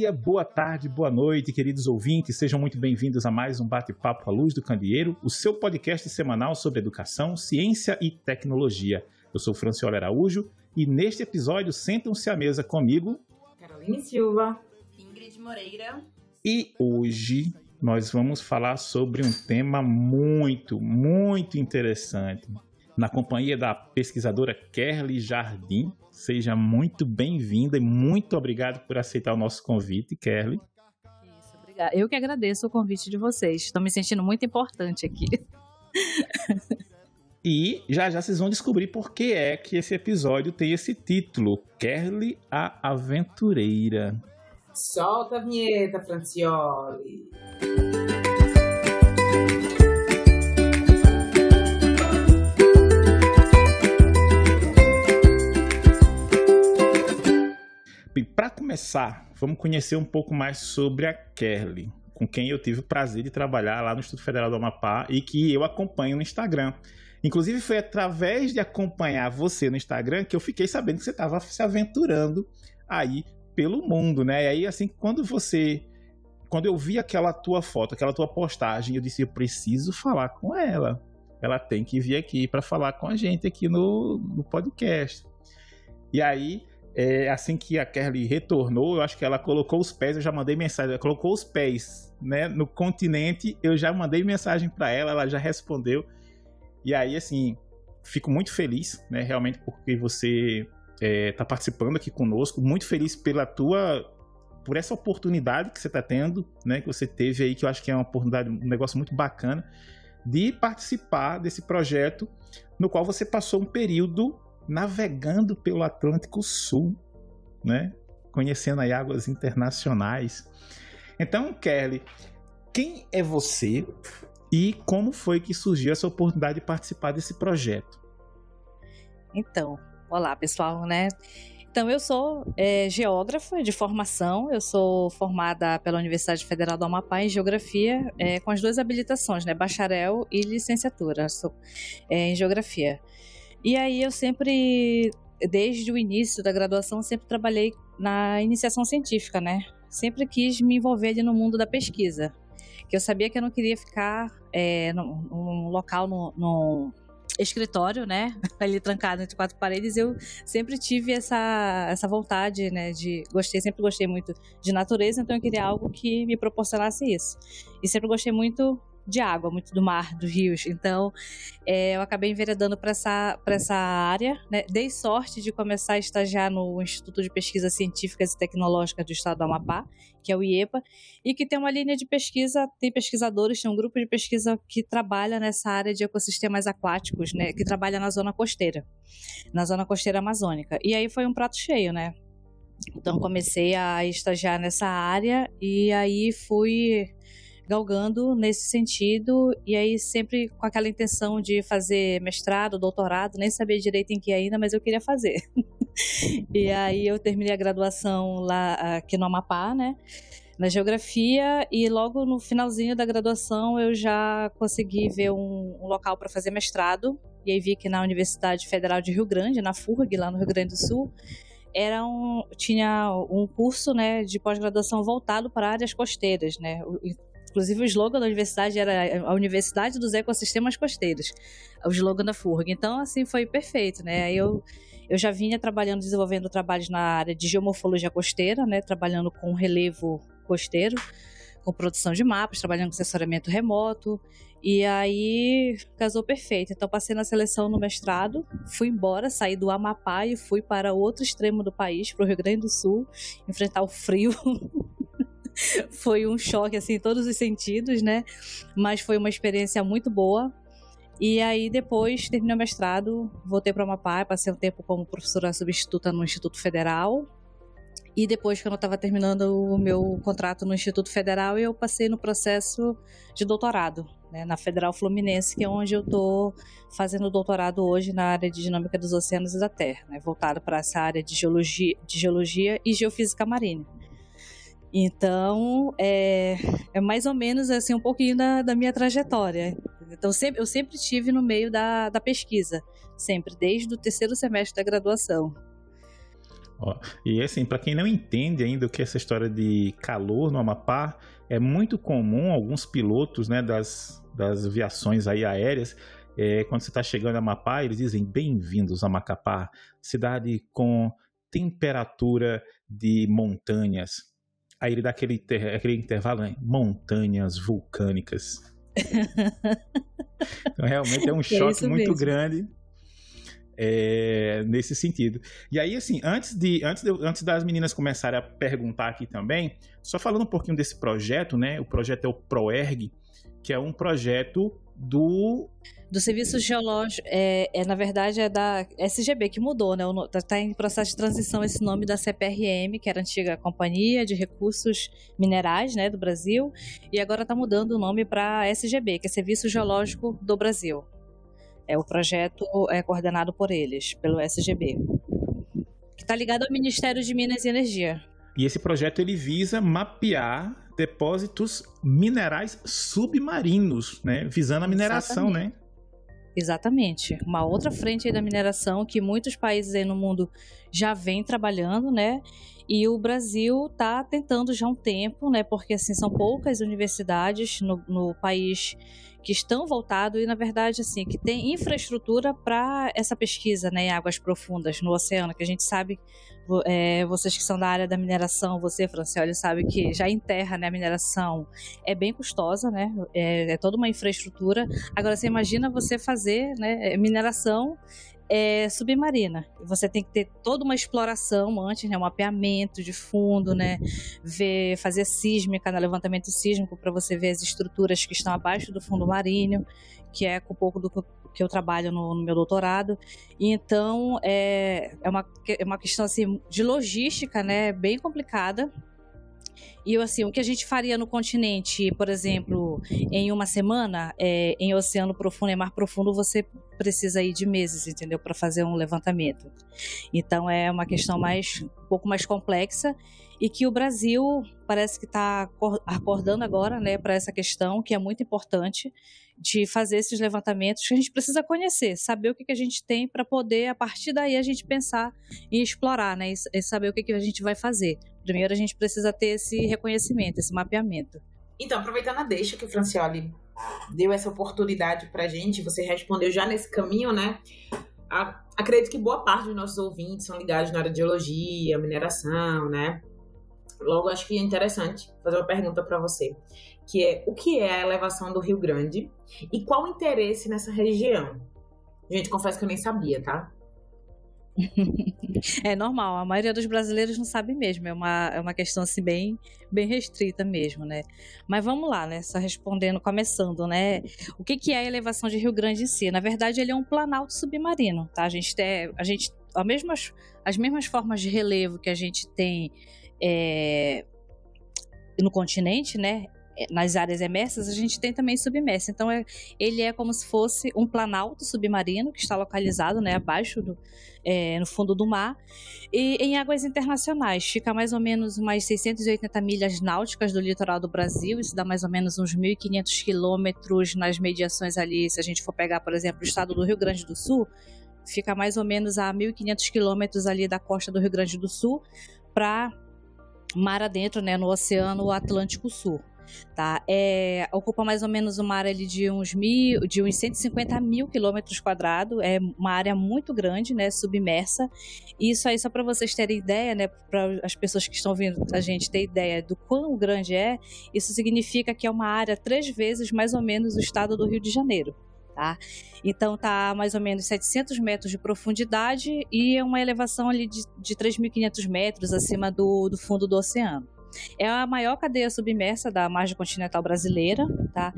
dia, boa tarde, boa noite, queridos ouvintes. Sejam muito bem-vindos a mais um Bate-Papo à Luz do Candeeiro, o seu podcast semanal sobre educação, ciência e tecnologia. Eu sou Franciola Araújo e neste episódio sentam-se à mesa comigo Caroline Silva, Ingrid Moreira. E hoje nós vamos falar sobre um tema muito interessante. Na companhia da pesquisadora Kerly Jardim. Seja muito bem-vinda e muito obrigado por aceitar o nosso convite, Kerly. Isso, obrigada. Eu que agradeço o convite de vocês. Estou me sentindo muito importante aqui. E já vocês vão descobrir por que é que esse episódio tem esse título, Kerly a Aventureira. Solta a vinheta, Francioli. E para começar, vamos conhecer um pouco mais sobre a Kerly, com quem eu tive o prazer de trabalhar lá no Instituto Federal do Amapá e que eu acompanho no Instagram. Inclusive, foi através de acompanhar você no Instagram que eu fiquei sabendo que você estava se aventurando aí pelo mundo, né? E aí, assim, quando eu vi aquela tua foto, aquela tua postagem, eu disse, eu preciso falar com ela. Ela tem que vir aqui para falar com a gente aqui no podcast. E aí, assim que a Kerly retornou, eu acho que ela colocou os pés, eu já mandei mensagem, ela colocou os pés, né, no continente, eu já mandei mensagem para ela, ela já respondeu. E aí, assim, fico muito feliz, né, realmente, porque você tá participando aqui conosco, muito feliz por essa oportunidade que você está tendo, né, que você teve aí, que eu acho que é uma oportunidade, um negócio muito bacana, de participar desse projeto, no qual você passou um período navegando pelo Atlântico Sul, né, conhecendo aí águas internacionais. Então, Kerly, quem é você e como foi que surgiu essa oportunidade de participar desse projeto? Então, olá pessoal, né? Então, eu sou geógrafa de formação, eu sou formada pela Universidade Federal do Amapá em Geografia, com as duas habilitações, né? Bacharel e licenciatura em Geografia. E aí eu sempre, desde o início da graduação, sempre trabalhei na iniciação científica, né? Sempre quis me envolver ali no mundo da pesquisa, que eu sabia que eu não queria ficar num local, num escritório, né, ali trancado entre quatro paredes. Eu sempre tive essa vontade, né, sempre gostei muito de natureza, então eu queria algo que me proporcionasse isso. E sempre gostei muito de água, muito do mar, dos rios. Então, eu acabei enveredando para essa área, né? Dei sorte de começar a estagiar no Instituto de Pesquisas Científicas e Tecnológicas do Estado do Amapá, que é o IEPA, e que tem uma linha de pesquisa, tem pesquisadores, tem um grupo de pesquisa que trabalha nessa área de ecossistemas aquáticos, né? Que trabalha na zona costeira amazônica. E aí foi um prato cheio, né? Então, comecei a estagiar nessa área e aí fui galgando nesse sentido, e aí sempre com aquela intenção de fazer mestrado, doutorado, nem sabia direito em que ainda, mas eu queria fazer. E aí eu terminei a graduação lá aqui no Amapá, né, na Geografia, e logo no finalzinho da graduação eu já consegui ver um local para fazer mestrado, e aí vi que na Universidade Federal de Rio Grande, na FURG, lá no Rio Grande do Sul, tinha um curso, né, de pós-graduação voltado para áreas costeiras, né. Inclusive o slogan da universidade era a Universidade dos Ecossistemas Costeiros, o slogan da FURG. Então, assim, foi perfeito, né? Aí eu já vinha desenvolvendo trabalhos na área de geomorfologia costeira, né? Trabalhando com relevo costeiro, com produção de mapas, trabalhando com assessoramento remoto. E aí casou perfeito. Então, passei na seleção no mestrado, fui embora, saí do Amapá e fui para outro extremo do país, para o Rio Grande do Sul, enfrentar o frio. Foi um choque, assim, em todos os sentidos, né? Mas foi uma experiência muito boa. E aí, depois, terminei o mestrado, voltei para o Amapá, passei um tempo como professora substituta no Instituto Federal. E depois, quando eu estava terminando o meu contrato no Instituto Federal, eu passei no processo de doutorado, né, na Federal Fluminense, que é onde eu estou fazendo doutorado hoje na área de dinâmica dos oceanos e da Terra, né, voltado para essa área de geologia e geofísica marinha. Então, é mais ou menos assim, um pouquinho da minha trajetória. Então, eu sempre estive no meio da pesquisa, sempre, desde o terceiro semestre da graduação. Ó, e assim, para quem não entende ainda o que é essa história de calor no Amapá, é muito comum alguns pilotos, né, das aviações aí aéreas, quando você está chegando a Amapá, eles dizem bem-vindos a Macapá, cidade com temperatura de montanhas. Aí ele dá aquele intervalo, né? Montanhas vulcânicas. Então realmente é um choque muito grande nesse sentido. E aí, assim, antes das meninas começarem a perguntar aqui também, só falando um pouquinho desse projeto, né? O projeto é o PROERG, que é um projeto do Serviço Geológico, na verdade é da SGB, que mudou, né? Está em processo de transição esse nome da CPRM, que era a antiga Companhia de Recursos Minerais, né, do Brasil, e agora está mudando o nome para SGB, que é Serviço Geológico do Brasil. O projeto é coordenado por eles, pelo SGB, que está ligado ao Ministério de Minas e Energia. E esse projeto ele visa mapear depósitos minerais submarinos, né? Visando a mineração, né? Exatamente. Uma outra frente aí da mineração que muitos países aí no mundo já vêm trabalhando, né? E o Brasil está tentando já há um tempo, né? Porque assim, são poucas universidades no país que estão voltados e, na verdade, assim, que tem infraestrutura para essa pesquisa, né, em águas profundas no oceano, que a gente sabe, vocês que são da área da mineração, você, Francioli, sabe que já em terra, né, a mineração é bem custosa, né, é toda uma infraestrutura. Agora, você imagina você fazer, né, mineração submarina. Você tem que ter toda uma exploração antes, né, um mapeamento de fundo, né, fazer sísmica, né, levantamento sísmico para você ver as estruturas que estão abaixo do fundo marinho, que é um pouco do que eu trabalho no meu doutorado. E então é uma questão assim de logística, né, bem complicada. E assim, o que a gente faria no continente, por exemplo, em uma semana, em oceano profundo, em mar profundo, você precisa ir de meses, entendeu? Para fazer um levantamento. Então é uma questão um pouco mais complexa e que o Brasil parece que está acordando agora, né, para essa questão que é muito importante de fazer esses levantamentos que a gente precisa conhecer, saber o que a gente tem para poder, a partir daí, a gente pensar em explorar, né, e saber o que a gente vai fazer. Primeiro, a gente precisa ter esse reconhecimento, esse mapeamento. Então, aproveitando a deixa que o Francioli deu essa oportunidade para a gente, você respondeu já nesse caminho, né? Acredito que boa parte dos nossos ouvintes são ligados na área de geologia, mineração, né? Logo, acho que é interessante fazer uma pergunta para você, que é: o que é a elevação do Rio Grande e qual o interesse nessa região? Gente, confesso que eu nem sabia, tá? É normal, a maioria dos brasileiros não sabe mesmo, é uma questão assim bem restrita mesmo, né? Mas vamos lá, né? Só respondendo, começando, né? O que é a elevação de Rio Grande em si? Na verdade, ele é um planalto submarino, tá? As mesmas formas de relevo que a gente tem no continente, né? Nas áreas emersas, a gente tem também submersa. Então, ele é como se fosse um planalto submarino que está localizado, né, abaixo no fundo do mar. E em águas internacionais, fica mais ou menos umas 680 milhas náuticas do litoral do Brasil. Isso dá mais ou menos uns 1.500 quilômetros nas mediações ali. Se a gente for pegar, por exemplo, o estado do Rio Grande do Sul, fica mais ou menos a 1.500 quilômetros ali da costa do Rio Grande do Sul para mar adentro, né, no Oceano Atlântico Sul. Tá? Ocupa mais ou menos uma área ali de uns 150 mil quilômetros quadrados, é uma área muito grande, né, submersa. Isso aí, só para vocês terem ideia, né, para as pessoas que estão ouvindo a gente ter ideia do quão grande isso significa que é uma área 3 vezes mais ou menos o estado do Rio de Janeiro. Tá? Então tá mais ou menos 700 metros de profundidade e é uma elevação ali de 3.500 metros acima do fundo do oceano. É a maior cadeia submersa da margem continental brasileira, tá?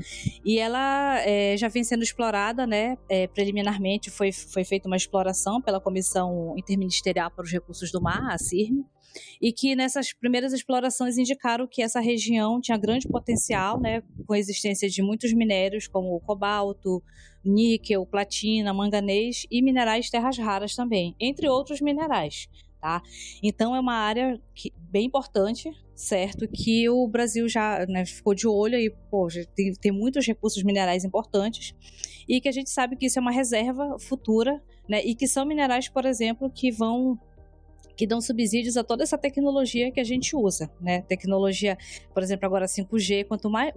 E ela já vem sendo explorada, né? Preliminarmente foi feita uma exploração pela Comissão Interministerial para os Recursos do Mar, a CIRM, e que nessas primeiras explorações indicaram que essa região tinha grande potencial, né? Com a existência de muitos minérios como cobalto, níquel, platina, manganês e minerais terras raras também, entre outros minerais. Tá? Então é uma área bem importante, certo? Que o Brasil já, né, ficou de olho e já tem muitos recursos minerais importantes e que a gente sabe que isso é uma reserva futura, né? E que são minerais, por exemplo, que que dão subsídios a toda essa tecnologia que a gente usa, né? Tecnologia, por exemplo, agora 5G,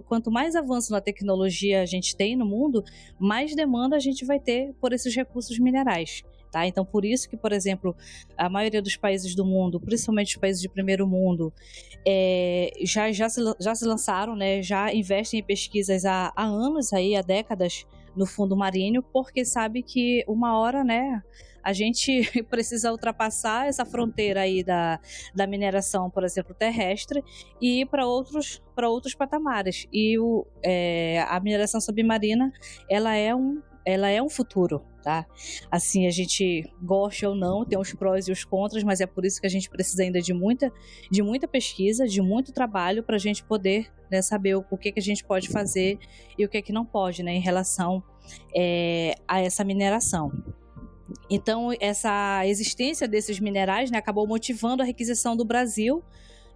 quanto mais avanço na tecnologia a gente tem no mundo, mais demanda a gente vai ter por esses recursos minerais. Tá? Então, por isso que, por exemplo, a maioria dos países do mundo, principalmente os países de primeiro mundo, já se lançaram, né? Já investem em pesquisas há anos, há décadas, no fundo marinho, porque sabe que uma hora, né, a gente precisa ultrapassar essa fronteira aí da mineração, por exemplo, terrestre, e ir para outros patamares. E a mineração submarina, ela é um futuro, tá? Assim, a gente gosta ou não, tem os prós e os contras, mas é por isso que a gente precisa ainda de muita pesquisa, de muito trabalho para a gente poder, né, saber o que a gente pode fazer e o que não pode, né, em relação a essa mineração. Então, essa existência desses minerais, né, acabou motivando a requisição do Brasil,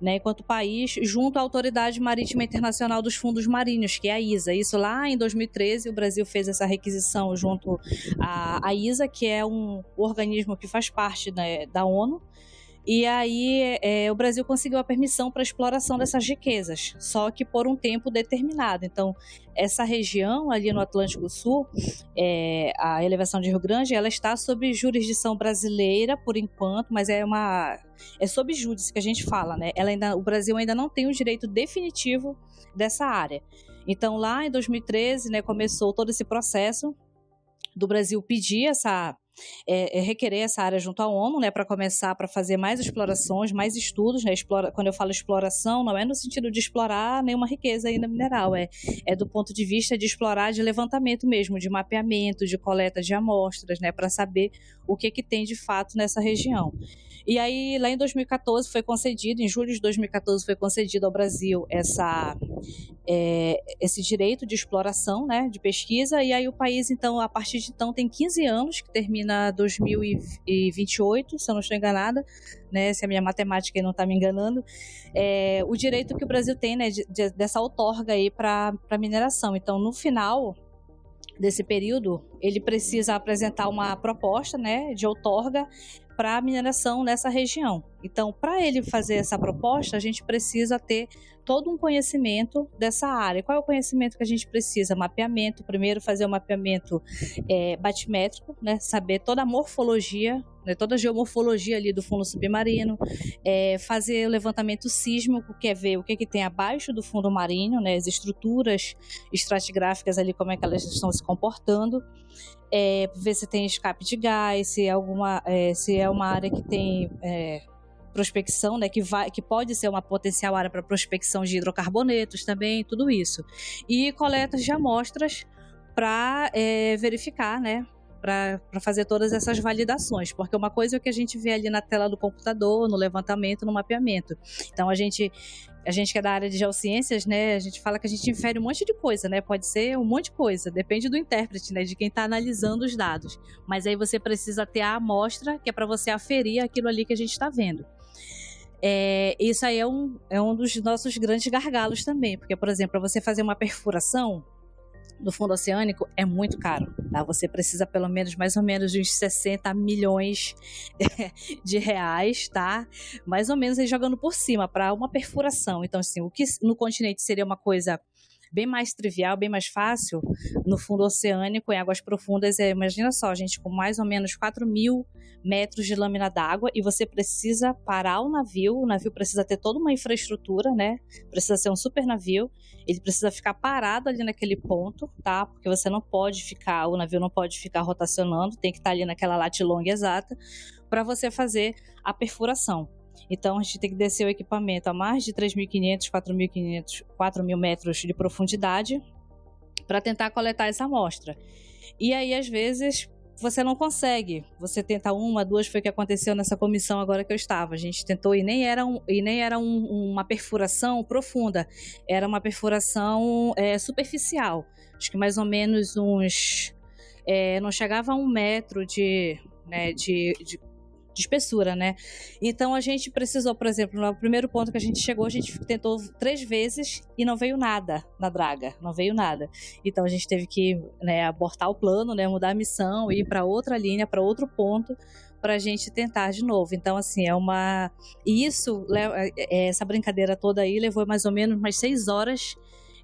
né, enquanto país, junto à Autoridade Marítima Internacional dos Fundos Marinhos, que é a ISA. Isso lá em 2013, o Brasil fez essa requisição junto à ISA, que é um organismo que faz parte, né, da ONU. E aí o Brasil conseguiu a permissão para a exploração dessas riquezas, só que por um tempo determinado. Então, essa região ali no Atlântico Sul, a elevação de Rio Grande, ela está sob jurisdição brasileira por enquanto, mas é sob júdice que a gente fala, né? O Brasil ainda não tem o direito definitivo dessa área. Então, lá em 2013, né, começou todo esse processo do Brasil pedir requerer essa área junto à ONU, né, para começar, para fazer mais explorações, mais estudos, né? Quando eu falo exploração, não é no sentido de explorar nenhuma riqueza ainda mineral, é do ponto de vista de explorar, de levantamento mesmo, de mapeamento, de coleta de amostras, né, para saber o que tem de fato nessa região. E aí, lá em 2014, em julho de 2014, foi concedido ao Brasil esse direito de exploração, né, de pesquisa, e aí o país, então, a partir de então, tem 15 anos, que termina 2028, se eu não estou enganada, né, se a minha matemática não está me enganando, o direito que o Brasil tem, né, dessa outorga aí para mineração. Então, no final desse período, ele precisa apresentar uma proposta, né, de outorga para a mineração nessa região. Então, para ele fazer essa proposta, a gente precisa ter todo um conhecimento dessa área. Qual é o conhecimento que a gente precisa? Mapeamento, primeiro fazer o mapeamento batimétrico, né? Saber toda a morfologia, né? Toda a geomorfologia ali do fundo submarino, fazer o levantamento sísmico, que é ver o que tem abaixo do fundo marinho, né? As estruturas estratigráficas ali, como é que elas estão se comportando. Ver se tem escape de gás, se é uma área que tem prospecção, né, que pode ser uma potencial área para prospecção de hidrocarbonetos também, tudo isso. E coletas de amostras para verificar, né, para fazer todas essas validações, porque uma coisa é o que a gente vê ali na tela do computador, no levantamento, no mapeamento. Então, a gente que é da área de geociências, né, a gente fala que a gente infere um monte de coisa, né, pode ser um monte de coisa, depende do intérprete, né, de quem está analisando os dados. Mas aí você precisa ter a amostra, que é para você aferir aquilo ali que a gente está vendo. Isso aí é um dos nossos grandes gargalos também, porque, por exemplo, para você fazer uma perfuração do fundo oceânico é muito caro, tá? Você precisa pelo menos mais ou menos de uns 60 milhões de reais, tá? Mais ou menos aí jogando por cima para uma perfuração. Então, assim, o que no continente seria uma coisa bem mais trivial, bem mais fácil, no fundo oceânico, em águas profundas, imagina só, gente, com mais ou menos 4.000 metros de lâmina d'água, e você precisa parar o navio precisa ter toda uma infraestrutura, né? Precisa ser um super navio, ele precisa ficar parado ali naquele ponto, tá? Porque o navio não pode ficar rotacionando, tem que estar ali naquela latilonga exata, para você fazer a perfuração. Então, a gente tem que descer o equipamento a mais de 3.500, 4.000 metros de profundidade para tentar coletar essa amostra. E aí, às vezes, você não consegue. Você tenta uma, duas, foi o que aconteceu nessa comissão agora que eu estava. A gente tentou e nem era uma perfuração profunda, era uma perfuração superficial. Acho que mais ou menos não chegava a 1 metro de espessura, né? Então a gente precisou, por exemplo, no primeiro ponto que a gente chegou, a gente tentou 3 vezes e não veio nada na draga, não veio nada. Então a gente teve que, né, abortar o plano, né, mudar a missão, ir para outra linha, para outro ponto, para a gente tentar de novo. Então, assim, essa brincadeira toda aí levou mais ou menos umas 6 horas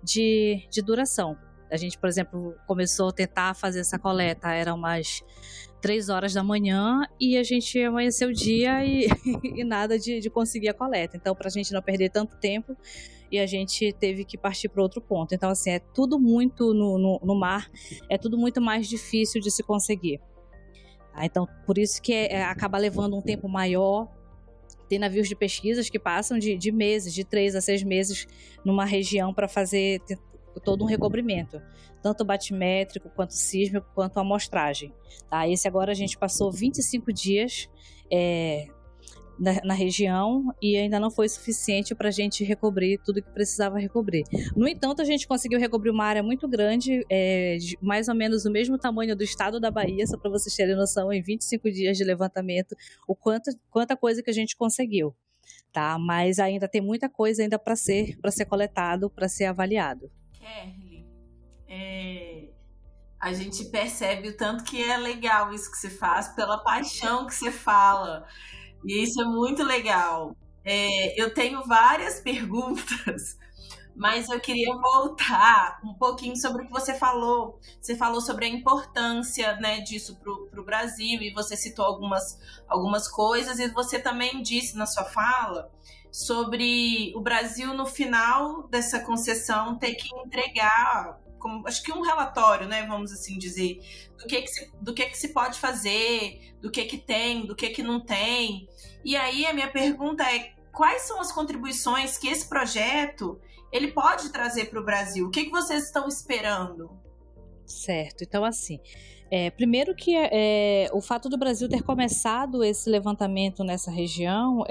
de duração. A gente, por exemplo, começou a tentar fazer essa coleta, eram umas 3 horas da manhã e a gente amanheceu o dia e nada de conseguir a coleta. Então, para a gente não perder tanto tempo, e a gente teve que partir para outro ponto. Então, assim, é tudo muito no mar, é tudo muito mais difícil de se conseguir. Então, por isso que acaba levando um tempo maior. Tem navios de pesquisas que passam de meses, de 3 a 6 meses numa região para fazer todo um recobrimento, tanto batimétrico, quanto sísmico, quanto amostragem. Tá? Esse agora a gente passou 25 dias na região e ainda não foi suficiente para a gente recobrir tudo que precisava recobrir. No entanto, a gente conseguiu recobrir uma área muito grande, de mais ou menos o mesmo tamanho do estado da Bahia, só para vocês terem noção, em 25 dias de levantamento, quanta coisa que a gente conseguiu. Tá? Mas ainda tem muita coisa ainda para ser coletado, para ser avaliado. Kerly, a gente percebe o tanto que é legal isso que você faz, pela paixão que você fala. E isso é muito legal. Eu tenho várias perguntas, mas eu queria voltar um pouquinho sobre o que você falou. Você falou sobre a importância, né, disso para o Brasil, e você citou algumas coisas, e você também disse na sua fala sobre o Brasil, no final dessa concessão, ter que entregar, acho que um relatório, né, vamos assim dizer, do que se pode fazer, do que tem, do que não tem. E aí a minha pergunta é: quais são as contribuições que esse projeto ele pode trazer para o Brasil? O que vocês estão esperando? Certo, então assim, primeiro que o fato do Brasil ter começado esse levantamento nessa região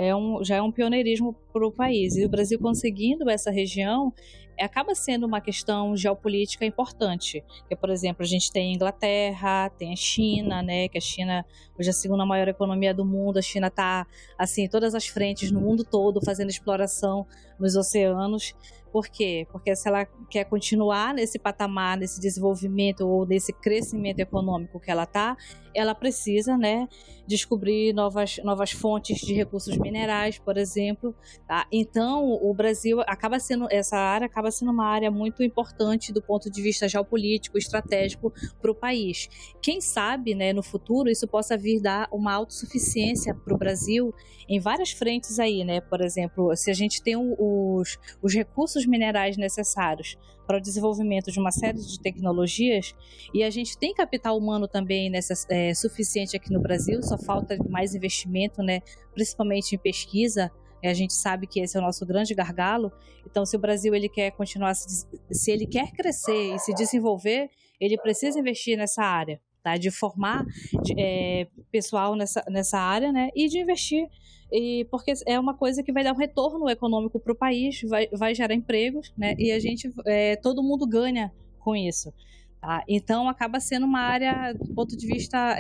já é um pioneirismo para o país, e o Brasil conseguindo essa região acaba sendo uma questão geopolítica importante. Porque, por exemplo, a gente tem a Inglaterra, tem a China, né, que a China hoje é a segunda maior economia do mundo. A China está assim, em todas as frentes no mundo todo, fazendo exploração nos oceanos. Por quê? Porque se ela quer continuar nesse patamar, nesse desenvolvimento ou nesse crescimento econômico que ela está, ela precisa, né, descobrir novas fontes de recursos minerais, por exemplo. Tá? Então, o Brasil essa área acaba sendo uma área muito importante do ponto de vista geopolítico, estratégico para o país. Quem sabe, né, no futuro, isso possa vir dar uma autossuficiência para o Brasil em várias frentes aí, né? Por exemplo, se a gente tem os recursos minerais necessários para o desenvolvimento de uma série de tecnologias, e a gente tem capital humano também suficiente aqui no Brasil, só falta mais investimento, né? Principalmente em pesquisa. A gente sabe que esse é o nosso grande gargalo. Então, se o Brasil ele quer continuar, se ele quer crescer e se desenvolver, ele precisa investir nessa área, tá? De formar pessoal nessa área, né? E de investir, porque é uma coisa que vai dar um retorno econômico para o país, vai gerar empregos, né? E todo mundo ganha com isso. Tá? Então, acaba sendo uma área, do ponto de vista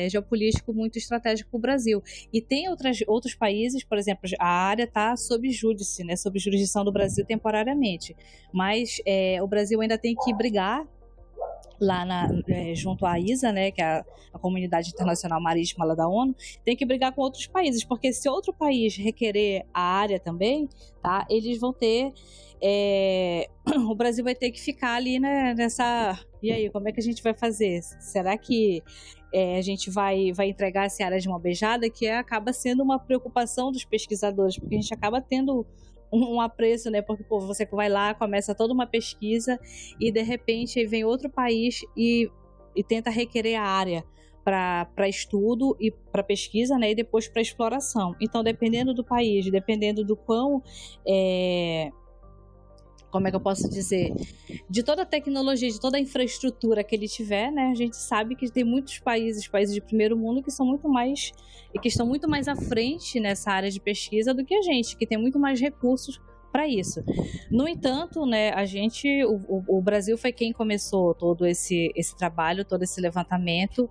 geopolítico, muito estratégico para o Brasil. E tem outros países, por exemplo, a área está sob júdice, né, sob jurisdição do Brasil temporariamente. Mas o Brasil ainda tem que brigar lá junto à ISA, né, que é a Comunidade Internacional Marítima lá da ONU, tem que brigar com outros países, porque se outro país requerer a área também, tá, eles vão ter... o Brasil vai ter que ficar ali, né, nessa... E aí, como é que a gente vai fazer? Será que a gente vai entregar essa área de uma beijada? Que acaba sendo uma preocupação dos pesquisadores, porque a gente acaba tendo um apreço, né? Porque você vai lá, começa toda uma pesquisa e, de repente, aí vem outro país e tenta requerer a área para estudo e para pesquisa, né? E depois para exploração. Então, dependendo do país, dependendo do quão... como é que eu posso dizer, de toda a tecnologia, de toda a infraestrutura que ele tiver, né, a gente sabe que tem muitos países de primeiro mundo que são muito mais, e que estão muito mais à frente nessa área de pesquisa do que a gente, que tem muito mais recursos para isso. No entanto, né, o Brasil foi quem começou todo esse trabalho, todo esse levantamento.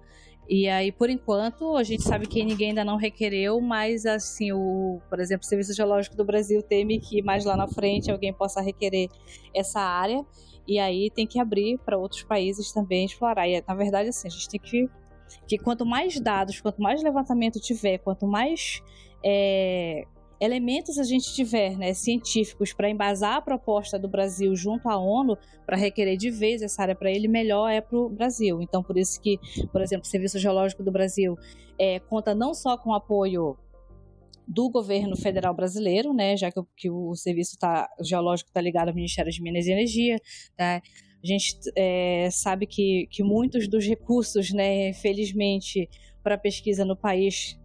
E aí, por enquanto, a gente sabe que ninguém ainda não requereu, mas, assim, por exemplo, o Serviço Geológico do Brasil teme que mais lá na frente alguém possa requerer essa área, e aí tem que abrir para outros países também explorar. E, na verdade, assim, a gente tem que que quanto mais dados, quanto mais levantamento tiver, quanto mais elementos a gente tiver, né, científicos para embasar a proposta do Brasil junto à ONU, para requerer de vez essa área para ele, melhor é para o Brasil. Então, por isso que, por exemplo, o Serviço Geológico do Brasil conta não só com o apoio do governo federal brasileiro, né, já que o Serviço Geológico está ligado ao Ministério de Minas e Energia, tá? A gente sabe que muitos dos recursos, né, felizmente, para pesquisa no país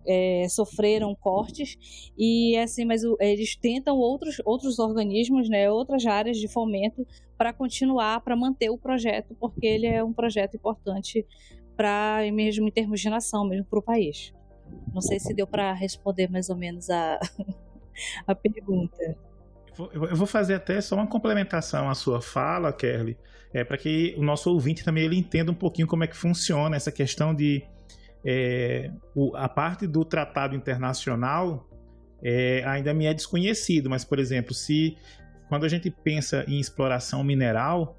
sofreram cortes, e assim, mas eles tentam outros organismos, né, outras áreas de fomento para continuar, para manter o projeto, porque ele é um projeto importante mesmo em termos de nação, mesmo para o país. Não sei se deu para responder mais ou menos a pergunta. Eu vou fazer até só uma complementação à sua fala, Kerly, para que o nosso ouvinte também ele entenda um pouquinho como é que funciona essa questão de a parte do tratado internacional ainda me é desconhecido, mas, por exemplo, quando a gente pensa em exploração mineral,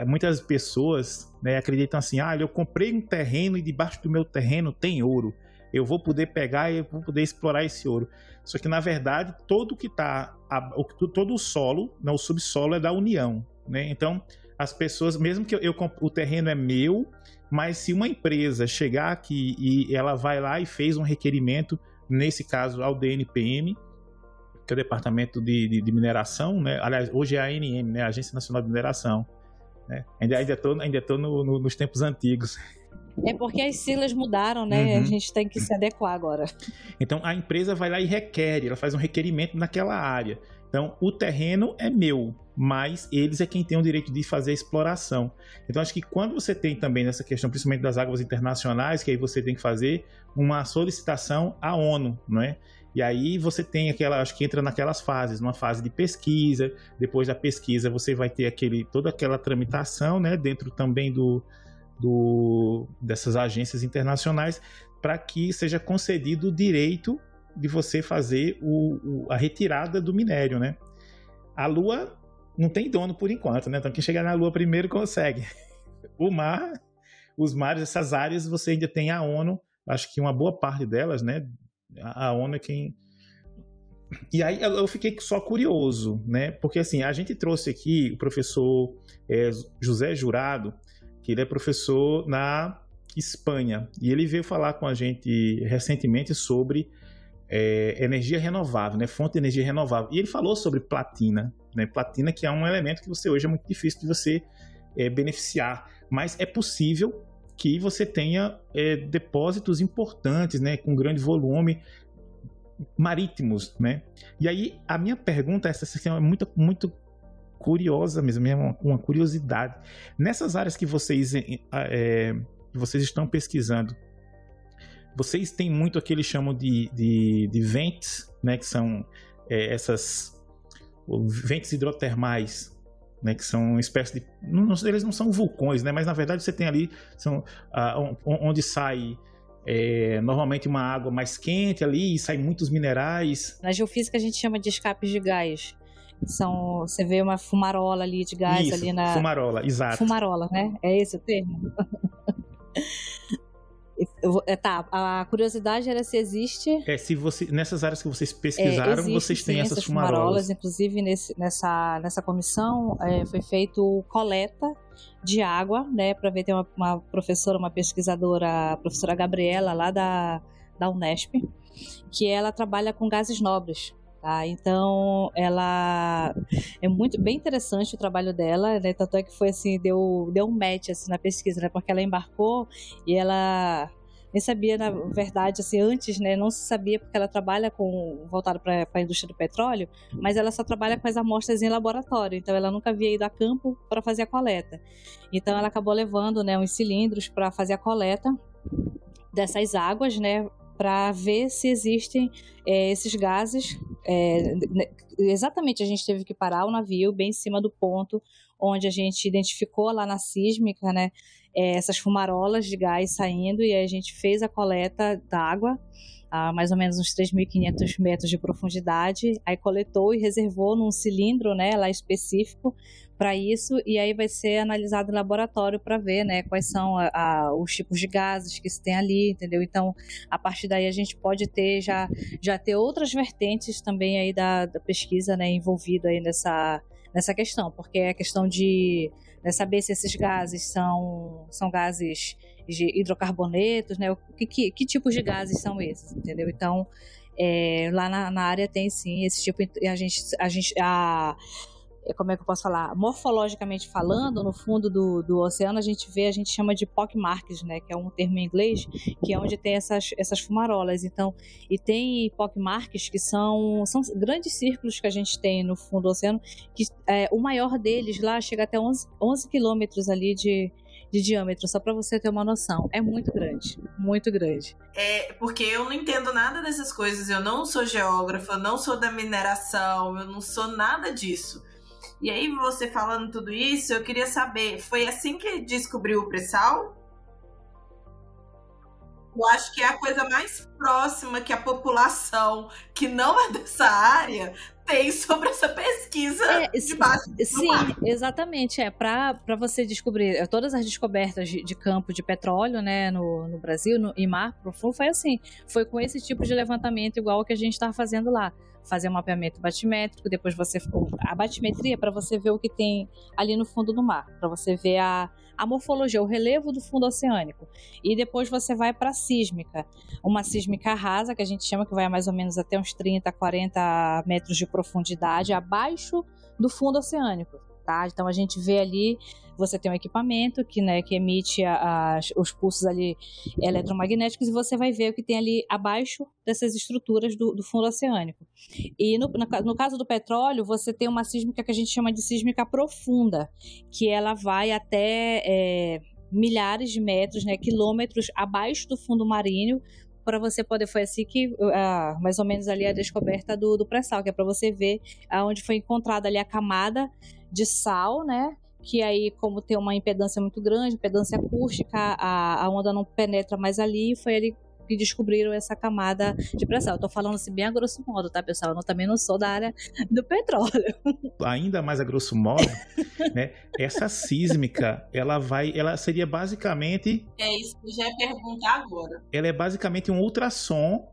muitas pessoas, né, acreditam assim, eu comprei um terreno e debaixo do meu terreno tem ouro, eu vou poder pegar e eu vou poder explorar esse ouro. Só que, na verdade, todo o solo, não, o subsolo é da União, né? Então, as pessoas, mesmo que o terreno é meu, mas se uma empresa chegar aqui e ela vai lá e fez um requerimento, nesse caso ao DNPM, que é o Departamento de Mineração, né? Aliás, hoje é a ANM, né? A Agência Nacional de Mineração, né? Ainda tô nos tempos antigos. É porque as siglas mudaram, né? Uhum. A gente tem que se adequar agora. Então, a empresa vai lá e ela faz um requerimento naquela área. Então, o terreno é meu, mas eles é quem tem o direito de fazer a exploração. Então, acho que quando você tem também nessa questão, principalmente das águas internacionais, que aí você tem que fazer uma solicitação à ONU, não é? E aí você tem acho que entra naquelas fases, uma fase de pesquisa, depois da pesquisa você vai ter toda aquela tramitação, né, dentro também dessas agências internacionais, para que seja concedido o direito de você fazer a retirada do minério, né? A Lua não tem dono por enquanto, né? Então quem chegar na Lua primeiro consegue. Os mares, essas áreas, você ainda tem a ONU, acho que uma boa parte delas, né? A ONU é quem... E aí eu fiquei só curioso, né? Porque assim, a gente trouxe aqui o professor José Jurado, que ele é professor na Espanha, e ele veio falar com a gente recentemente sobre energia renovável, né? Fonte de energia renovável. E ele falou sobre platina, né? Platina, que é um elemento que hoje é muito difícil de você beneficiar, mas é possível que você tenha depósitos importantes, né? Com grande volume, marítimos, né? E aí a minha pergunta, essa é muito, muito curiosa mesmo, uma curiosidade. Nessas áreas que vocês estão pesquisando, vocês têm muito aquele chamam de vents, né, que são essas vents hidrotermais, né, que são uma espécie de... eles não são vulcões, né, mas na verdade você tem ali onde sai normalmente uma água mais quente ali e saem muitos minerais. Na geofísica a gente chama de escapes de gás. Você vê uma fumarola ali de gás. Isso, ali na... fumarola, exato. Fumarola, né? É esse o termo? Tá, a curiosidade era se existe... nessas áreas que vocês pesquisaram, vocês têm essas fumarolas. Inclusive, nessa comissão foi feito coleta de água, né, para ver, tem uma professora, uma pesquisadora, a professora Gabriela, lá da Unesp, que ela trabalha com gases nobres. Tá? Então, ela é bem interessante o trabalho dela, né? Tanto é que foi assim, deu um match assim, na pesquisa, né? Porque ela embarcou e ela nem sabia, na verdade, assim, antes, né? Não se sabia, porque ela trabalha voltada para a indústria do petróleo, mas ela só trabalha com as amostras em laboratório, então ela nunca havia ido a campo para fazer a coleta. Então, ela acabou levando, né, uns cilindros para fazer a coleta dessas águas, né? Para ver se existem esses gases exatamente, a gente teve que parar o navio bem em cima do ponto onde a gente identificou lá na sísmica, né, essas fumarolas de gás saindo, e aí a gente fez a coleta da água a mais ou menos uns 3.500 metros de profundidade, aí coletou e reservou num cilindro, né, lá específico para isso, e aí vai ser analisado em laboratório para ver, né, quais são os tipos de gases que se tem ali, entendeu? Então, a partir daí a gente pode ter já ter outras vertentes também aí da pesquisa, né, envolvida aí nessa questão, porque é a questão de saber se esses gases são gases de hidrocarbonetos, né? Que tipos de gases são esses, entendeu? Então, lá na área tem sim esse tipo, como é que eu posso falar? Morfologicamente falando, no fundo do oceano, a gente chama de pockmarks, né? Que é um termo em inglês, que é onde tem essas fumarolas. Então, e tem pockmarks que são grandes círculos que a gente tem no fundo do oceano, que o maior deles lá chega até 11 quilômetros ali de diâmetro, só para você ter uma noção. É muito grande, muito grande. Porque eu não entendo nada dessas coisas, eu não sou geógrafa, eu não sou da mineração, eu não sou nada disso. E aí, você falando tudo isso, eu queria saber, foi assim que descobriu o pré-sal? Eu acho que é a coisa mais próxima que a população que não é dessa área tem sobre essa pesquisa de baixo do mar. Sim, exatamente. Para você descobrir todas as descobertas de campo de petróleo, né, no Brasil, em mar profundo, foi assim. Foi com esse tipo de levantamento igual que a gente está fazendo lá. Fazer um mapeamento batimétrico, depois a batimetria para você ver o que tem ali no fundo do mar, para você ver a morfologia, o relevo do fundo oceânico. E depois você vai para a sísmica, uma sísmica rasa, que a gente chama, que vai a mais ou menos até uns 30, 40 metros de profundidade abaixo do fundo oceânico. Tá? Então a gente vê ali, você tem um equipamento que emite os pulsos ali eletromagnéticos, e você vai ver o que tem ali abaixo dessas estruturas do fundo oceânico. E no caso do petróleo, você tem uma sísmica que a gente chama de sísmica profunda, que ela vai até milhares de metros, né, quilômetros abaixo do fundo marinho, para você poder, foi assim que mais ou menos ali a descoberta do pré-sal, que é para você ver onde foi encontrada ali a camada de sal, né? Que aí, como tem uma impedância muito grande, impedância acústica, a onda não penetra mais ali, e foi ali que descobriram essa camada de pré-sal. Eu tô falando assim bem a grosso modo, tá, pessoal? Eu também não sou da área do petróleo. Ainda mais a grosso modo, né? Essa sísmica, ela seria basicamente... É isso que eu já ia perguntar agora. Ela é basicamente um ultrassom,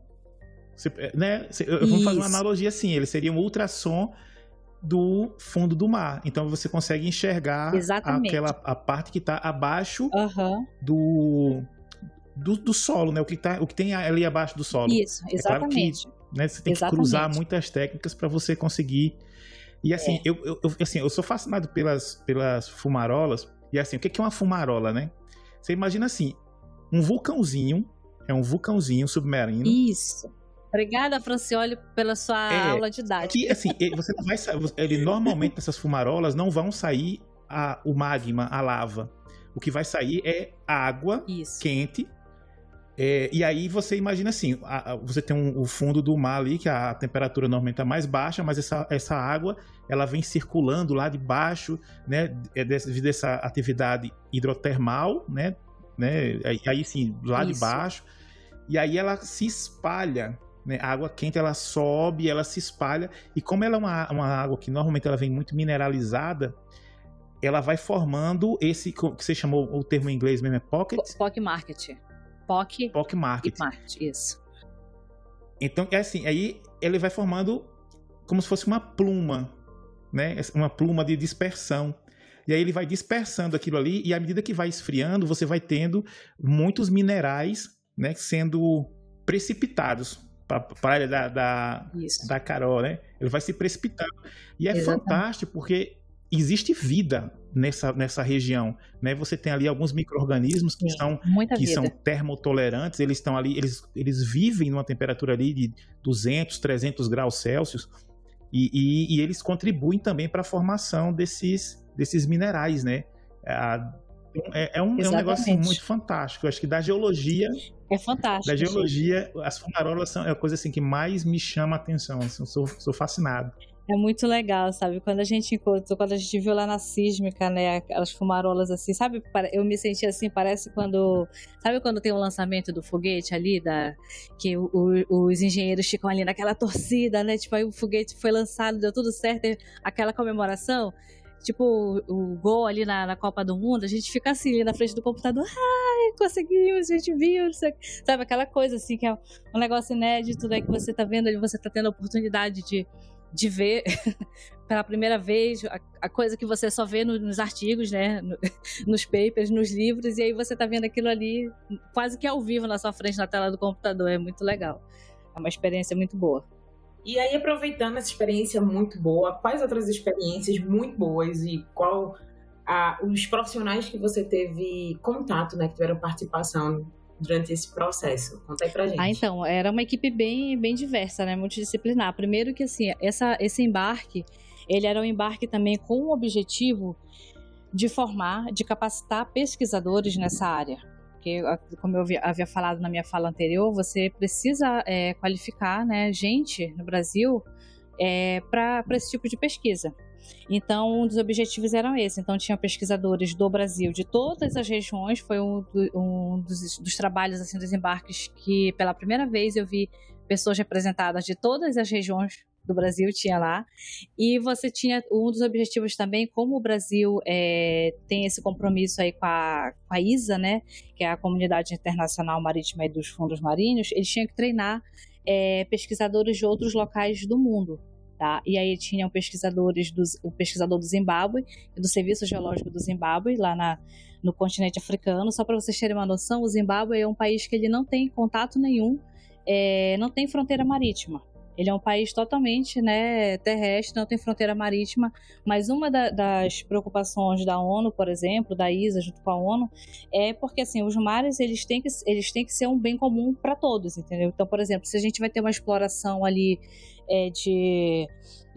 né? Vamos fazer uma analogia assim, ele seria um ultrassom do fundo do mar. Então você consegue enxergar a parte que está abaixo do solo, né? O que tem ali abaixo do solo. Isso, exatamente. Claro que, né, você tem que cruzar muitas técnicas para você conseguir. E assim, eu sou fascinado pelas fumarolas. E assim, o que é uma fumarola, né? Você imagina assim, um vulcãozinho submarino. Isso. Obrigada, Francioli, pela sua aula didática. Que, assim, você não vai normalmente essas fumarolas não vão sair o magma, a lava. O que vai sair é água quente. E aí você imagina assim, você tem o fundo do mar ali, que a temperatura normalmente é mais baixa, mas essa água, ela vem circulando lá de baixo, né, devido a essa atividade hidrotermal, né, aí sim, lá de baixo, e aí ela se espalha, né, a água quente, ela sobe, ela se espalha, e como ela é uma água que normalmente ela vem muito mineralizada, ela vai formando esse, que você chamou o termo em inglês mesmo, é pocket? Pockmarket, isso. Então, é assim, aí ele vai formando como se fosse uma pluma, né? Uma pluma de dispersão. E aí ele vai dispersando aquilo ali, e à medida que vai esfriando, você vai tendo muitos minerais, né, sendo precipitados para a área da Carol, né? Ele vai se precipitando. E é fantástico, porque existe vida nessa região, né? Você tem ali alguns micro-organismos que são termotolerantes, eles estão ali, eles vivem numa temperatura ali de 200, 300 graus Celsius, e eles contribuem também para a formação desses minerais, né? É um negócio assim, muito fantástico. Eu acho que da geologia... É fantástico. Da geologia, as fumarolas são a coisa assim que mais me chama a atenção. Assim, eu sou fascinado. É muito legal, sabe? Quando a gente encontrou, quando a gente viu lá na Sísmica, né? Aquelas fumarolas assim, sabe? Eu me senti assim, parece quando... Sabe quando tem o lançamento do foguete ali, que os engenheiros ficam ali naquela torcida, né? Tipo, aí o foguete foi lançado, deu tudo certo, aquela comemoração. Tipo, o gol ali na Copa do Mundo, a gente fica assim, ali na frente do computador. Ai, conseguimos, a gente viu, sabe? Aquela coisa assim, que é um negócio inédito, né? Que você tá vendo ali, você tá tendo a oportunidade de ver pela primeira vez a coisa que você só vê nos artigos, né? Nos papers, nos livros, e aí você tá vendo aquilo ali quase que ao vivo na sua frente, na tela do computador. É muito legal. É uma experiência muito boa. E aí, aproveitando essa experiência muito boa, quais outras experiências muito boas e qual os profissionais que você teve contato, né? Que tiveram participação durante esse processo? Conta aí pra gente. Então, era uma equipe bem, bem diversa, né? Multidisciplinar. Primeiro que, assim, esse embarque, ele era um embarque também com o objetivo de formar, de capacitar pesquisadores nessa área. Porque, como eu havia falado na minha fala anterior, você precisa qualificar, né, gente no Brasil para esse tipo de pesquisa. Então, um dos objetivos eram esse. Então, tinha pesquisadores do Brasil, de todas as regiões. Foi um dos trabalhos, assim, dos embarques que, pela primeira vez, eu vi pessoas representadas de todas as regiões do Brasil, tinha lá. E você tinha um dos objetivos também, como o Brasil tem esse compromisso aí com a ISA, né, que é a Comunidade Internacional Marítima e dos Fundos Marinhos, eles tinham que treinar pesquisadores de outros locais do mundo. Tá? E aí tinham o pesquisador do Zimbábue, do Serviço Geológico do Zimbábue, lá no continente africano. Só para vocês terem uma noção, o Zimbábue é um país que ele não tem contato nenhum, não tem fronteira marítima. Ele é um país totalmente, né, terrestre, não tem fronteira marítima, mas uma das preocupações da ONU, por exemplo, da ISA junto com a ONU, é porque assim, os mares eles têm que ser um bem comum para todos, entendeu? Então, por exemplo, se a gente vai ter uma exploração ali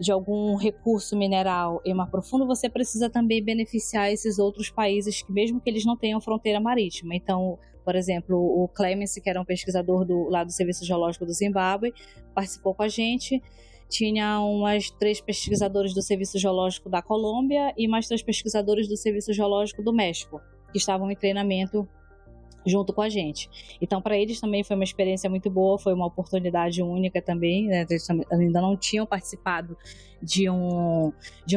de algum recurso mineral em mar profundo, você precisa também beneficiar esses outros países, que mesmo que eles não tenham fronteira marítima. Então, por exemplo, o Clemens, que era um pesquisador lá do Serviço Geológico do Zimbábue, participou com a gente. Tinha umas 3 pesquisadores do Serviço Geológico da Colômbia e mais 3 pesquisadores do Serviço Geológico do México, que estavam em treinamento junto com a gente. Então, para eles também foi uma experiência muito boa, foi uma oportunidade única também, né? Eles ainda não tinham participado de um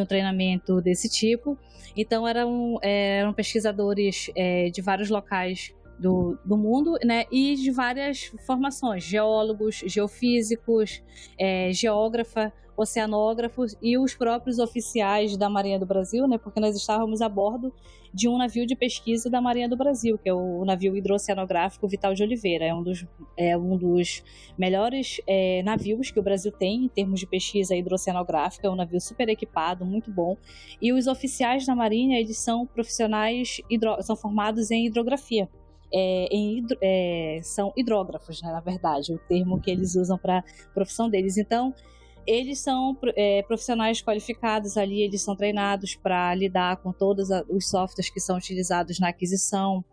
treinamento desse tipo. Então, eram pesquisadores de vários locais do mundo, né, e de várias formações, geólogos, geofísicos, geógrafa, oceanógrafos e os próprios oficiais da Marinha do Brasil, né, porque nós estávamos a bordo de um navio de pesquisa da Marinha do Brasil, que é o navio hidrooceanográfico Vital de Oliveira. É um dos melhores navios que o Brasil tem em termos de pesquisa hidrooceanográfica. É um navio super equipado, muito bom. E os oficiais da Marinha, eles são profissionais, são formados em hidrografia. São hidrógrafos, né, na verdade, o termo que eles usam para a profissão deles. Então, eles são profissionais qualificados ali, eles são treinados para lidar com todos os softwares que são utilizados na aquisição,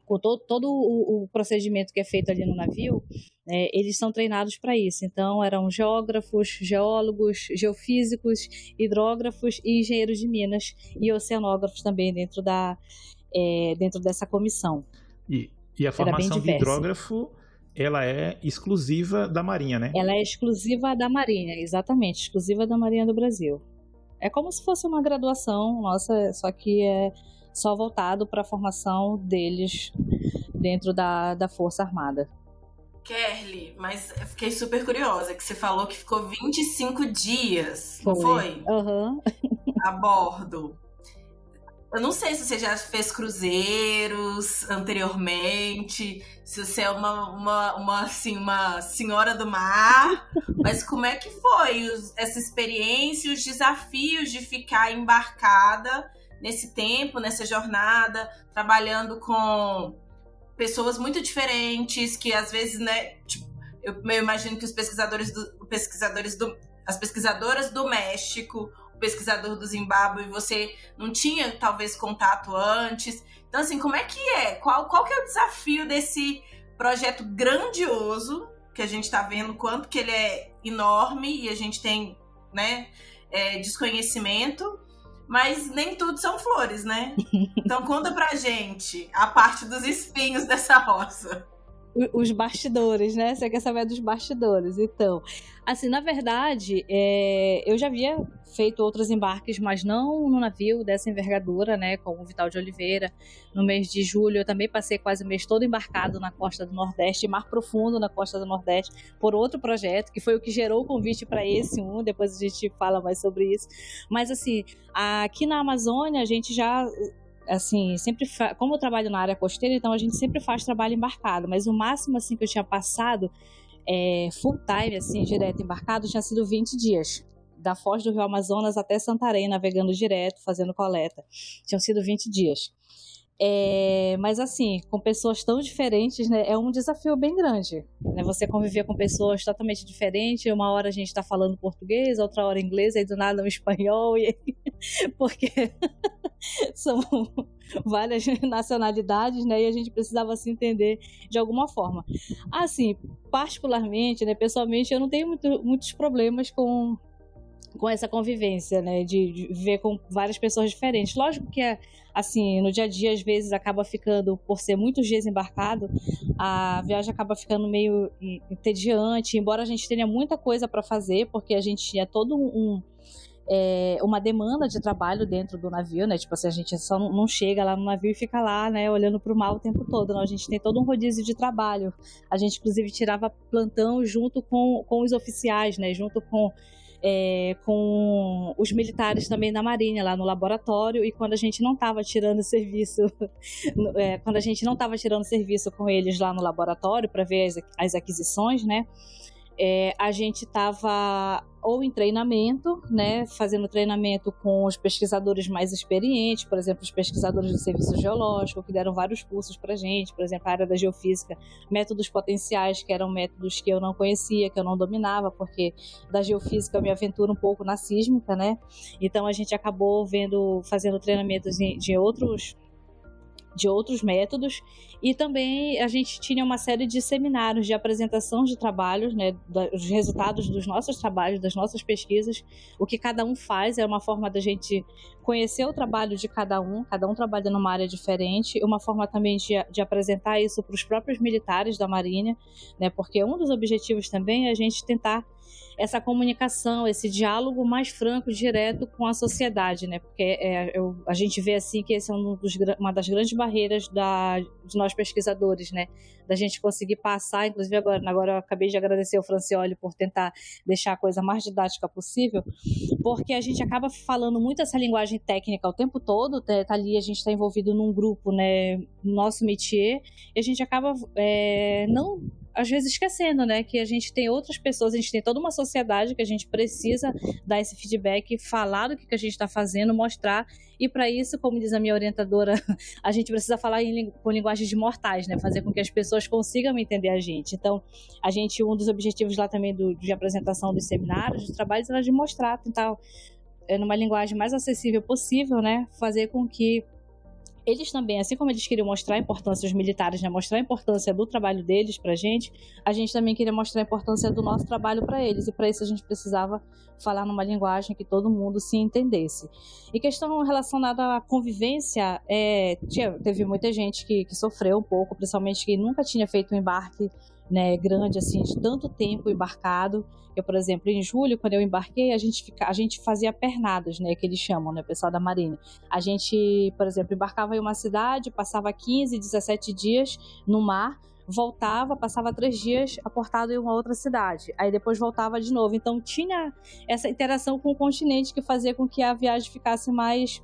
com todo o procedimento que é feito ali no navio, eles são treinados para isso. Então, eram geógrafos, geólogos, geofísicos, hidrógrafos e engenheiros de minas e oceanógrafos também dentro dessa comissão. E a formação de hidrógrafo, ela é exclusiva da Marinha, né? Ela é exclusiva da Marinha, exatamente, exclusiva da Marinha do Brasil. É como se fosse uma graduação nossa, só que é só voltado para a formação deles dentro da Força Armada. Kerly, mas eu fiquei super curiosa, que você falou que ficou 25 dias, não foi? Aham. A bordo. Eu não sei se você já fez cruzeiros anteriormente, se você é uma senhora do mar, mas como é que foi essa experiência e os desafios de ficar embarcada nesse tempo, nessa jornada, trabalhando com pessoas muito diferentes, que às vezes, né, tipo, eu imagino que as pesquisadoras do México, pesquisador do Zimbábue, você não tinha talvez contato antes. Então, assim, como é que é? Qual que é o desafio desse projeto grandioso, que a gente está vendo quanto que ele é enorme, e a gente tem né, desconhecimento, mas nem tudo são flores, né? Então conta pra gente a parte dos espinhos dessa roça. Os bastidores, né? Você quer saber dos bastidores. Então, assim, na verdade, eu já havia feito outros embarques, mas não no navio dessa envergadura, né? Como o Vital de Oliveira. No mês de julho, eu também passei quase o mês todo embarcado na costa do Nordeste, Mar Profundo na costa do Nordeste, por outro projeto, que foi o que gerou o convite para esse depois a gente fala mais sobre isso. Mas, assim, aqui na Amazônia, a gente já... assim, sempre como eu trabalho na área costeira, então a gente sempre faz trabalho embarcado, mas o máximo assim que eu tinha passado full time, assim, direto embarcado, tinha sido 20 dias, da foz do Rio Amazonas até Santarém, navegando direto, fazendo coleta, tinham sido 20 dias. Mas assim, com pessoas tão diferentes, né, é um desafio bem grande, né? Você conviver com pessoas totalmente diferentes, uma hora a gente está falando português, outra hora inglês, aí do nada um espanhol, porque são várias nacionalidades, né, e a gente precisava se entender de alguma forma. Assim, particularmente, né, pessoalmente, eu não tenho muitos problemas com essa convivência, né, de viver com várias pessoas diferentes. Lógico que assim, no dia a dia, às vezes, acaba ficando, por ser muitos dias embarcado, a viagem acaba ficando meio entediante, embora a gente tenha muita coisa para fazer, porque a gente tinha todo uma demanda de trabalho dentro do navio, né? Tipo assim, a gente só não chega lá no navio e fica lá, né, olhando para o mar o tempo todo, não. A gente tem todo um rodízio de trabalho. A gente, inclusive, tirava plantão junto com os oficiais, né? Junto com os militares também da Marinha, lá no laboratório, e quando a gente não estava tirando serviço com eles lá no laboratório para ver as aquisições, né, a gente estava ou em treinamento, né, fazendo treinamento com os pesquisadores mais experientes, por exemplo, os pesquisadores do Serviço Geológico, que deram vários cursos para a gente, por exemplo, a área da geofísica, métodos potenciais, que eram métodos que eu não conhecia, que eu não dominava, porque da geofísica eu me aventuro um pouco na sísmica, né, então a gente acabou fazendo treinamentos de outros métodos, e também a gente tinha uma série de seminários de apresentação de trabalhos, né, dos resultados dos nossos trabalhos, das nossas pesquisas, o que cada um faz, é uma forma da gente conhecer o trabalho de cada um trabalha numa área diferente, uma forma também de apresentar isso para os próprios militares da Marinha, né, porque um dos objetivos também é a gente tentar essa comunicação, esse diálogo mais franco, direto com a sociedade, né? Porque a gente vê assim que esse é uma das grandes barreiras de nós pesquisadores, né? Da gente conseguir passar, inclusive agora eu acabei de agradecer ao Francioli por tentar deixar a coisa mais didática possível, porque a gente acaba falando muito essa linguagem técnica o tempo todo, tá ali, a gente está envolvido num grupo, né? Nosso métier, e a gente acaba não... às vezes esquecendo, né, que a gente tem outras pessoas, a gente tem toda uma sociedade que a gente precisa dar esse feedback, falar do que a gente está fazendo, mostrar, e para isso, como diz a minha orientadora, a gente precisa falar com linguagens de mortais, né, fazer com que as pessoas consigam entender a gente. Então, um dos objetivos lá também de apresentação dos seminários, dos trabalhos, era de mostrar, tentar, numa linguagem mais acessível possível, né, fazer com que eles também, assim como eles queriam mostrar a importância, os militares, né, mostrar a importância do trabalho deles pra gente, a gente também queria mostrar a importância do nosso trabalho para eles, e para isso a gente precisava falar numa linguagem que todo mundo se entendesse. E questão relacionada à convivência, teve muita gente que sofreu um pouco, principalmente que nunca tinha feito um embarque, né, grande, assim, de tanto tempo embarcado. Eu, por exemplo, em julho, quando eu embarquei, a gente fazia pernadas, né, que eles chamam, né, pessoal da Marinha. A gente, por exemplo, embarcava em uma cidade, passava 15, 17 dias no mar, voltava, passava 3 dias aportado em uma outra cidade, aí depois voltava de novo. Então tinha essa interação com o continente que fazia com que a viagem ficasse mais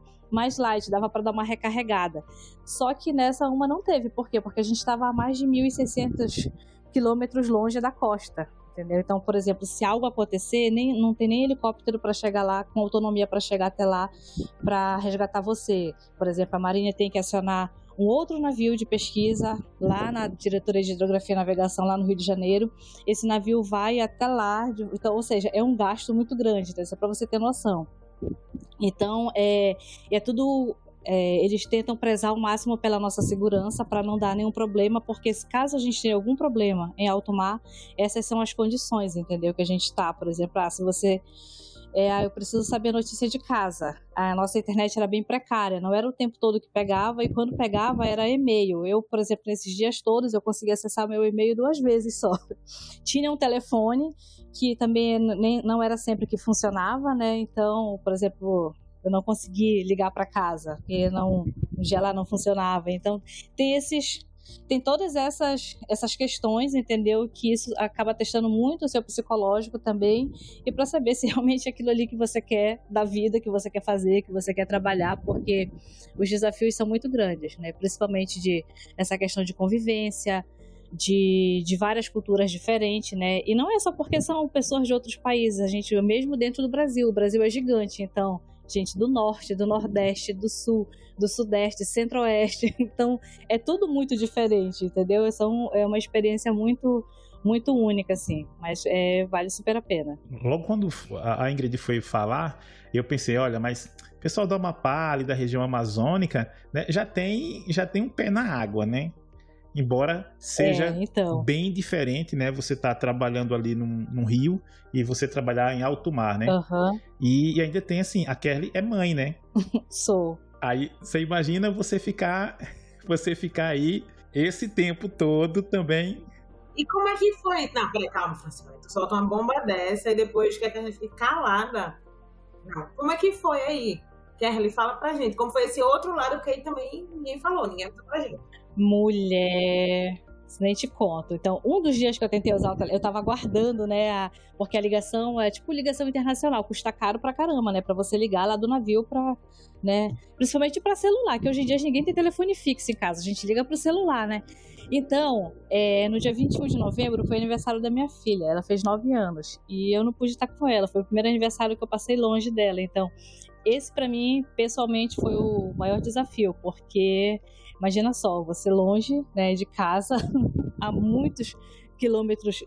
light, dava para dar uma recarregada. Só que nessa uma não teve. Por quê? Porque a gente estava a mais de 1.600 quilômetros longe da costa, entendeu? Então, por exemplo, se algo acontecer, não tem nem helicóptero para chegar lá, com autonomia para chegar até lá, para resgatar você. Por exemplo, a Marinha tem que acionar um outro navio de pesquisa lá na Diretoria de Hidrografia e Navegação, lá no Rio de Janeiro. Esse navio vai até lá, então, ou seja, é um gasto muito grande, então, isso é para você ter noção. Então, é tudo... eles tentam prezar ao máximo pela nossa segurança para não dar nenhum problema, porque caso a gente tenha algum problema em alto mar, essas são as condições, entendeu? Que a gente está, por exemplo, se você eu preciso saber a notícia de casa. A nossa internet era bem precária, não era o tempo todo que pegava, e quando pegava era e-mail. Eu, por exemplo, nesses dias todos, eu conseguia acessar meu e-mail 2 vezes só. Tinha um telefone, que também não era sempre que funcionava, né? Então, por exemplo, eu não consegui ligar para casa, porque um dia lá não funcionava. Então, tem todas essas questões, entendeu? Que isso acaba testando muito o seu psicológico também, e para saber se realmente é aquilo ali que você quer da vida, que você quer fazer, que você quer trabalhar, porque os desafios são muito grandes, né? Principalmente essa questão de convivência, de várias culturas diferentes, né? E não é só porque são pessoas de outros países, a gente, mesmo dentro do Brasil, o Brasil é gigante, então, gente do norte, do nordeste, do sul, do sudeste, centro-oeste, então é tudo muito diferente, entendeu? É uma experiência muito, muito única, assim, mas vale super a pena. Logo quando a Ingrid foi falar, eu pensei, olha, mas o pessoal do Amapá, ali da região amazônica, né, já tem um pé na água, né? Embora seja bem diferente, né? Você tá trabalhando ali num rio e você trabalhar em alto mar, né? Uhum. E ainda tem assim, a Kerly é mãe, né? Sou. Aí você imagina você ficar aí esse tempo todo também. E como é que foi? Não, peraí, calma, Francine. Tu solta uma bomba dessa e depois quer que a gente fique calada. Não. Como é que foi aí? Kerly, fala pra gente. Como foi esse outro lado que aí também ninguém falou, ninguém falou pra gente. Mulher, nem te conto. Então, um dos dias que eu tentei usar eu tava aguardando, né? Porque a ligação é tipo ligação internacional, custa caro pra caramba, né? Pra você ligar lá do navio pra, né? Principalmente pra celular, que hoje em dia ninguém tem telefone fixo em casa, a gente liga pro celular, né? Então, no dia 21 de novembro foi aniversário da minha filha, ela fez 9 anos, e eu não pude estar com ela, foi o primeiro aniversário que eu passei longe dela, então, esse pra mim, pessoalmente, foi o maior desafio, porque imagina só, você longe, né, de casa, a muitos quilômetros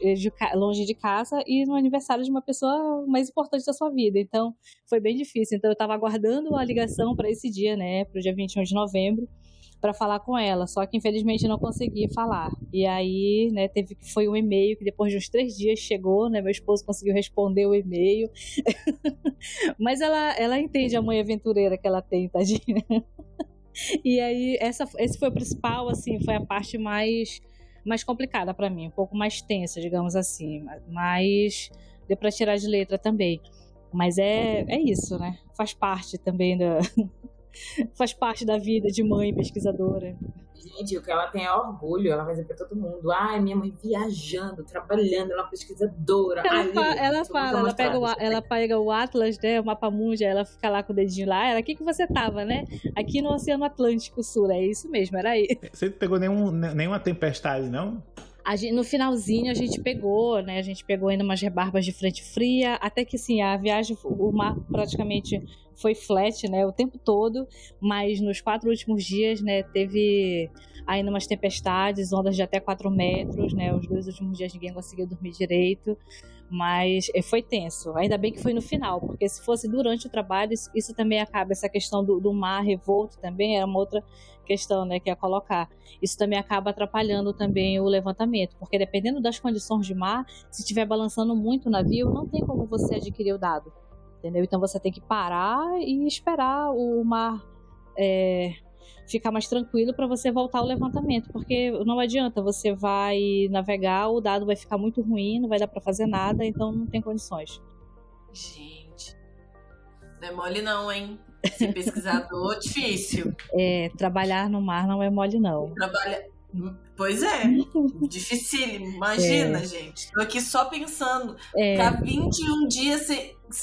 longe de casa, e no aniversário de uma pessoa mais importante da sua vida. Então, foi bem difícil. Então, eu estava aguardando a ligação para esse dia, né, para o dia 21 de novembro, para falar com ela. Só que, infelizmente, não consegui falar. E aí, né, foi um e-mail que depois de uns 3 dias chegou, né, meu esposo conseguiu responder o e-mail. Mas ela entende a mãe aventureira que ela tem, tadinha. E aí, esse foi o principal, assim, foi a parte mais complicada para mim, um pouco mais tensa, digamos assim, mas deu para tirar de letra também. Mas é isso, né? Faz parte também faz parte da vida de mãe pesquisadora. Gente, o que ela tem é orgulho, ela vai dizer pra todo mundo, minha mãe viajando, trabalhando, ela é uma pesquisadora. Ela pega o Atlas, né, o mapa mundi, ela fica lá com o dedinho lá, aqui que você tava, né? Aqui no Oceano Atlântico Sul, é isso mesmo, era aí. Você não pegou nenhuma tempestade, não? No finalzinho a gente pegou, né? A gente pegou ainda umas rebarbas de frente fria, até que assim, a viagem, o mar praticamente foi flat, né? O tempo todo, mas nos 4 últimos dias, né? Teve ainda umas tempestades, ondas de até 4 metros, né? Os 2 últimos dias ninguém conseguiu dormir direito, mas foi tenso. Ainda bem que foi no final, porque se fosse durante o trabalho, isso também acaba, essa questão do mar revolto também é uma outra questão, né, que é colocar. Isso também acaba atrapalhando também o levantamento, porque dependendo das condições de mar, se estiver balançando muito o navio, não tem como você adquirir o dado, entendeu? Então você tem que parar e esperar o mar ficar mais tranquilo para você voltar ao levantamento, porque não adianta, você vai navegar, o dado vai ficar muito ruim, não vai dar para fazer nada, então não tem condições. Gente, não é mole não, hein? Ser pesquisador, difícil. Trabalhar no mar não é mole não. Pois é, dificílimo. Imagina, gente. Tô aqui só pensando. Ficar 21 dias,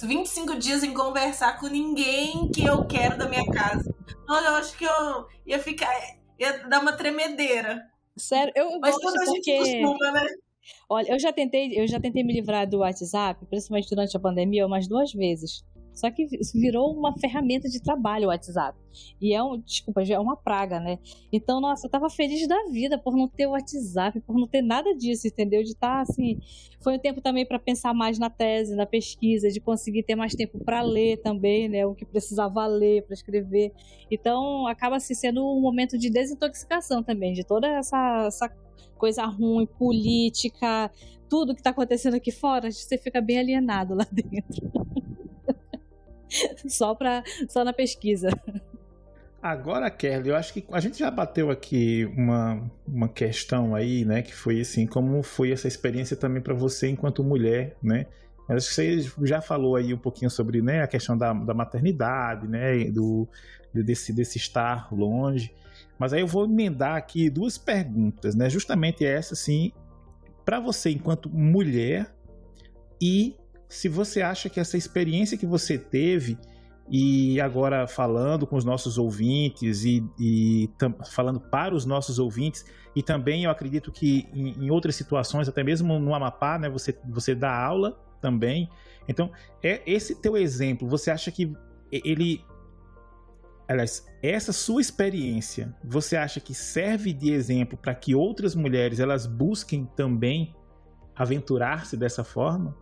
25 dias sem conversar com ninguém que eu quero da minha casa. Olha, eu acho que eu ia dar uma tremedeira. Sério, mas quando a gente costuma, né? Olha, eu já tentei me livrar do WhatsApp, principalmente durante a pandemia, umas 2 vezes. Só que virou uma ferramenta de trabalho o WhatsApp. E é uma praga, né? Então, nossa, eu tava feliz da vida por não ter o WhatsApp, por não ter nada disso, entendeu? De estar assim. Foi um tempo também para pensar mais na tese, na pesquisa, de conseguir ter mais tempo para ler também, né? O que precisava ler, para escrever. Então, acaba se sendo um momento de desintoxicação também, de toda essa coisa ruim, política, tudo que tá acontecendo aqui fora, você fica bem alienado lá dentro. só na pesquisa. Agora, Kerli, eu acho que a gente já bateu aqui uma questão aí, né, que foi assim, como foi essa experiência também para você enquanto mulher, né? Mas acho que você já falou aí um pouquinho sobre, né, a questão da maternidade, né, desse estar longe. Mas aí eu vou emendar aqui duas perguntas, né, justamente essa, assim, para você enquanto mulher, e se você acha que essa experiência que você teve, e agora falando com os nossos ouvintes e falando para os nossos ouvintes, e também eu acredito que em outras situações, até mesmo no Amapá, né, você dá aula também. Então, esse teu exemplo, você acha que aliás, essa sua experiência, você acha que serve de exemplo para que outras mulheres elas busquem também aventurar-se dessa forma?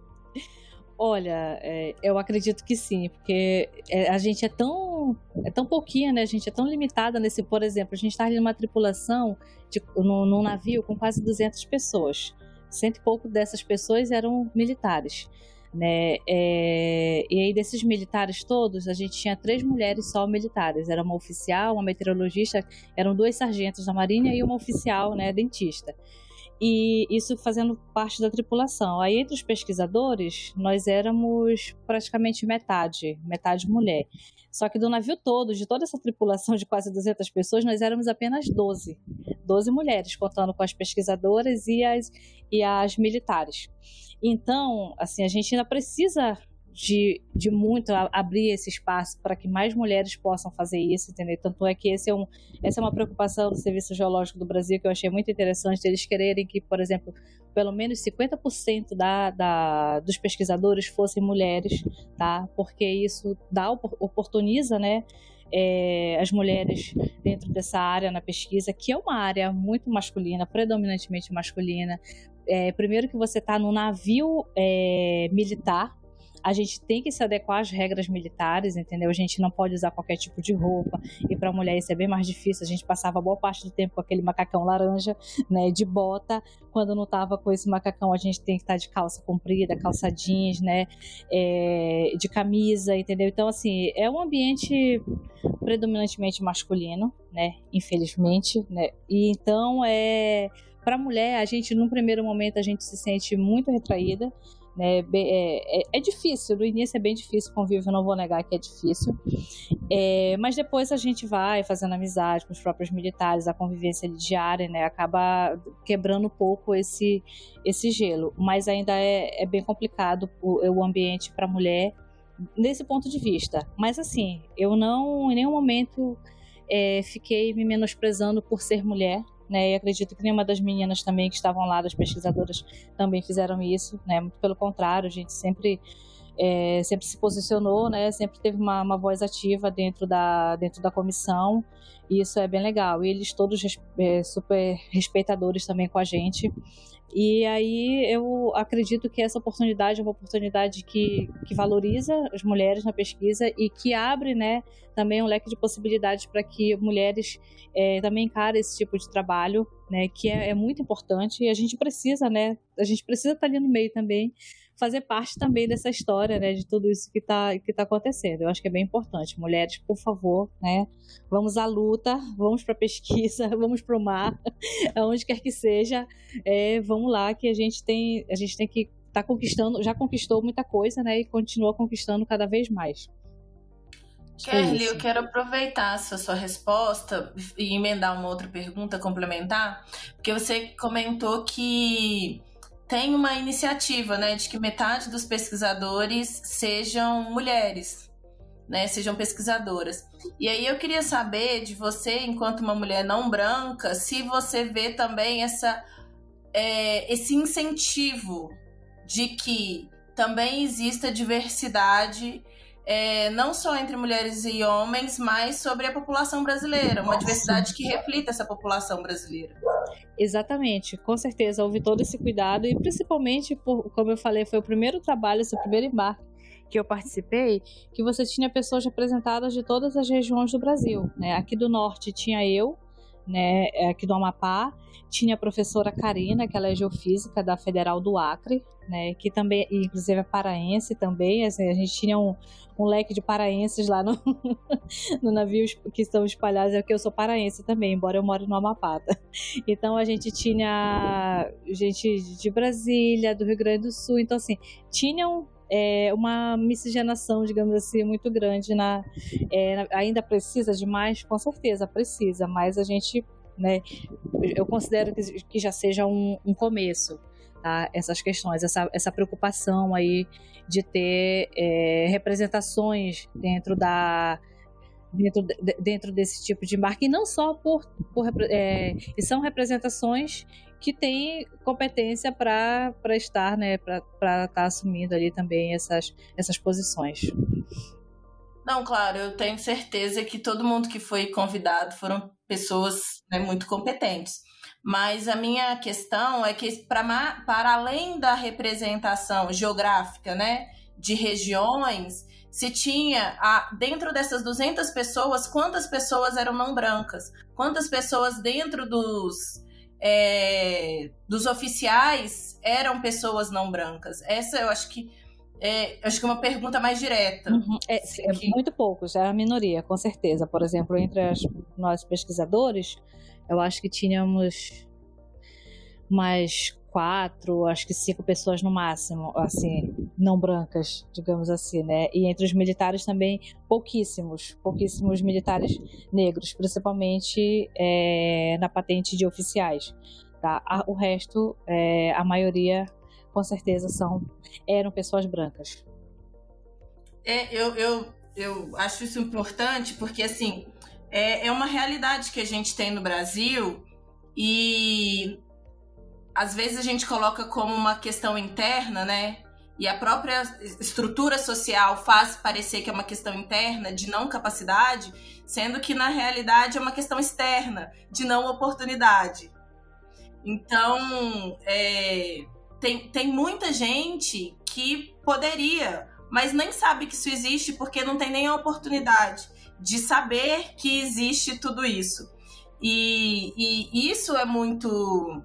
Olha, eu acredito que sim, porque a gente é tão pouquinha, né? A gente é tão limitada nesse, por exemplo, a gente está ali numa tripulação num navio com quase 200 pessoas. 100 e pouco dessas pessoas eram militares, né? E aí desses militares todos, a gente tinha 3 mulheres só militares. Era uma oficial, uma meteorologista, eram 2 sargentos da Marinha e uma oficial, né, dentista. E isso fazendo parte da tripulação. Aí entre os pesquisadores, nós éramos praticamente metade mulher. Só que do navio todo, de toda essa tripulação de quase 200 pessoas, nós éramos apenas 12 mulheres, contando com as pesquisadoras e as militares. Então, assim, a gente ainda precisa de muito abrir esse espaço para que mais mulheres possam fazer isso, entendeu? Tanto é que essa é uma preocupação do Serviço Geológico do Brasil, que eu achei muito interessante, eles quererem que, por exemplo, pelo menos 50% dos pesquisadores fossem mulheres, tá? Porque isso oportuniza, né, as mulheres dentro dessa área na pesquisa, que é uma área muito masculina, predominantemente masculina. Primeiro que você está num navio militar, a gente tem que se adequar às regras militares, entendeu? A gente não pode usar qualquer tipo de roupa, e para a mulher isso é bem mais difícil. A gente passava boa parte do tempo com aquele macacão laranja, né, de bota. Quando não estava com esse macacão, a gente tem que estar de calça comprida, calça jeans, né, de camisa, entendeu? Então, assim, é um ambiente predominantemente masculino, né, infelizmente, né, e então, para a mulher, a gente, num primeiro momento, a gente se sente muito retraída, né? É difícil, no início é bem difícil o convívio, não vou negar que é difícil, mas depois a gente vai fazendo amizade com os próprios militares, a convivência diária, né, acaba quebrando um pouco esse gelo, mas ainda é bem complicado o ambiente para a mulher nesse ponto de vista. Mas assim, eu não em nenhum momento fiquei me menosprezando por ser mulher, né, e acredito que nenhuma das meninas também que estavam lá, das pesquisadoras, também fizeram isso, né, muito pelo contrário, a gente sempre se posicionou, né, sempre teve uma voz ativa dentro da comissão, e isso é bem legal, e eles todos super respeitadores também com a gente. E aí eu acredito que essa oportunidade é uma oportunidade que valoriza as mulheres na pesquisa e que abre, né, também um leque de possibilidades para que mulheres também encarem esse tipo de trabalho, né, que é muito importante, e a gente precisa, né, estar ali no meio também, fazer parte também dessa história, né, de tudo isso que tá acontecendo. Eu acho que é bem importante. Mulheres, por favor, né, vamos à luta, vamos para a pesquisa, vamos para o mar, aonde quer que seja, vamos lá, que a gente tem que estar conquistando, já conquistou muita coisa, né, e continua conquistando cada vez mais. Kerli, eu quero aproveitar essa sua resposta e emendar uma outra pergunta, complementar, porque você comentou que tem uma iniciativa, né, de que metade dos pesquisadores sejam mulheres, né, sejam pesquisadoras. E aí eu queria saber de você, enquanto uma mulher não branca, se você vê também esse incentivo de que também exista diversidade, não só entre mulheres e homens, mas sobre a população brasileira, uma diversidade que reflita essa população brasileira. Exatamente, com certeza houve todo esse cuidado, e principalmente, como eu falei, foi o primeiro trabalho, esse primeiro embarque que eu participei, que você tinha pessoas representadas de todas as regiões do Brasil, né? Aqui do norte tinha eu, né, aqui do Amapá. Tinha a professora Karina, que ela é geofísica da Federal do Acre, né, que também, inclusive, é paraense também. Assim, a gente tinha um leque de paraenses lá no, no navio que estão espalhados, é que eu sou paraense também, embora eu more no Amapá. Então a gente tinha gente de Brasília, do Rio Grande do Sul, então assim, tinham uma miscigenação, digamos assim, muito grande. Ainda precisa de mais? Com certeza precisa, mas a gente, né, eu considero que já seja um começo, tá? Essas questões, essa preocupação aí de ter representações dentro desse tipo de embarque, e não só e são representações que têm competência para estar, né, para estar assumindo ali também essas posições. Não, claro, eu tenho certeza que todo mundo que foi convidado foram pessoas, né, muito competentes. Mas a minha questão é que, para além da representação geográfica, né, de regiões, se tinha, dentro dessas 200 pessoas, quantas pessoas eram não brancas? Quantas pessoas dentro dos oficiais eram pessoas não brancas? Essa eu acho que é uma pergunta mais direta. Muito poucos, é a minoria, com certeza. Por exemplo, entre nós pesquisadores, eu acho que tínhamos mais 4, acho que 5 pessoas no máximo, assim, não brancas, digamos assim, né? E entre os militares também, pouquíssimos militares negros, principalmente na patente de oficiais, tá? O resto, a maioria, com certeza, eram pessoas brancas. Eu acho isso importante porque, assim, é uma realidade que a gente tem no Brasil e às vezes a gente coloca como uma questão interna, né? E a própria estrutura social faz parecer que é uma questão interna de não capacidade, sendo que na realidade é uma questão externa de não oportunidade. Então, tem muita gente que poderia, mas nem sabe que isso existe porque não tem nem a oportunidade de saber que existe tudo isso. E isso é muito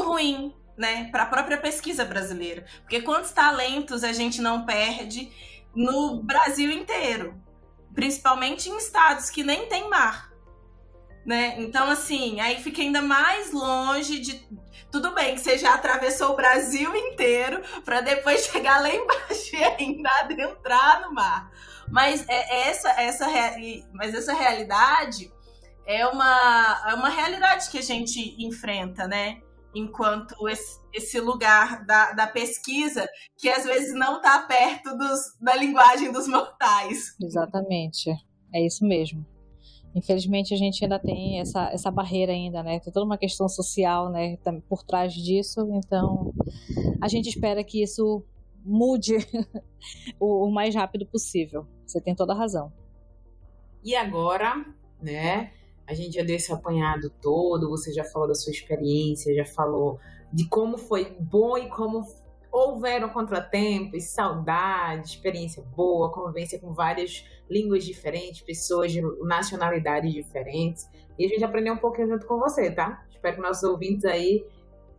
ruim, né, para a própria pesquisa brasileira. Porque quantos talentos a gente não perde no Brasil inteiro, principalmente em estados que nem tem mar, né? Então, assim, aí fica ainda mais longe de... Tudo bem que você já atravessou o Brasil inteiro para depois chegar lá embaixo e ainda adentrar no mar. Mas essa realidade é uma realidade que a gente enfrenta, né? Enquanto esse lugar da pesquisa que às vezes não está perto da linguagem dos mortais. Exatamente, é isso mesmo. Infelizmente a gente ainda tem essa barreira ainda, né? Tem toda uma questão social, né, por trás disso. Então a gente espera que isso mude o mais rápido possível. Você tem toda a razão. E agora, né? A gente já deu esse apanhado todo, você já falou da sua experiência, já falou de como foi bom e como houveram contratempos, saudade, experiência boa, convivência com várias línguas diferentes, pessoas de nacionalidades diferentes. E a gente aprendeu um pouquinho junto com você, tá? Espero que nossos ouvintes aí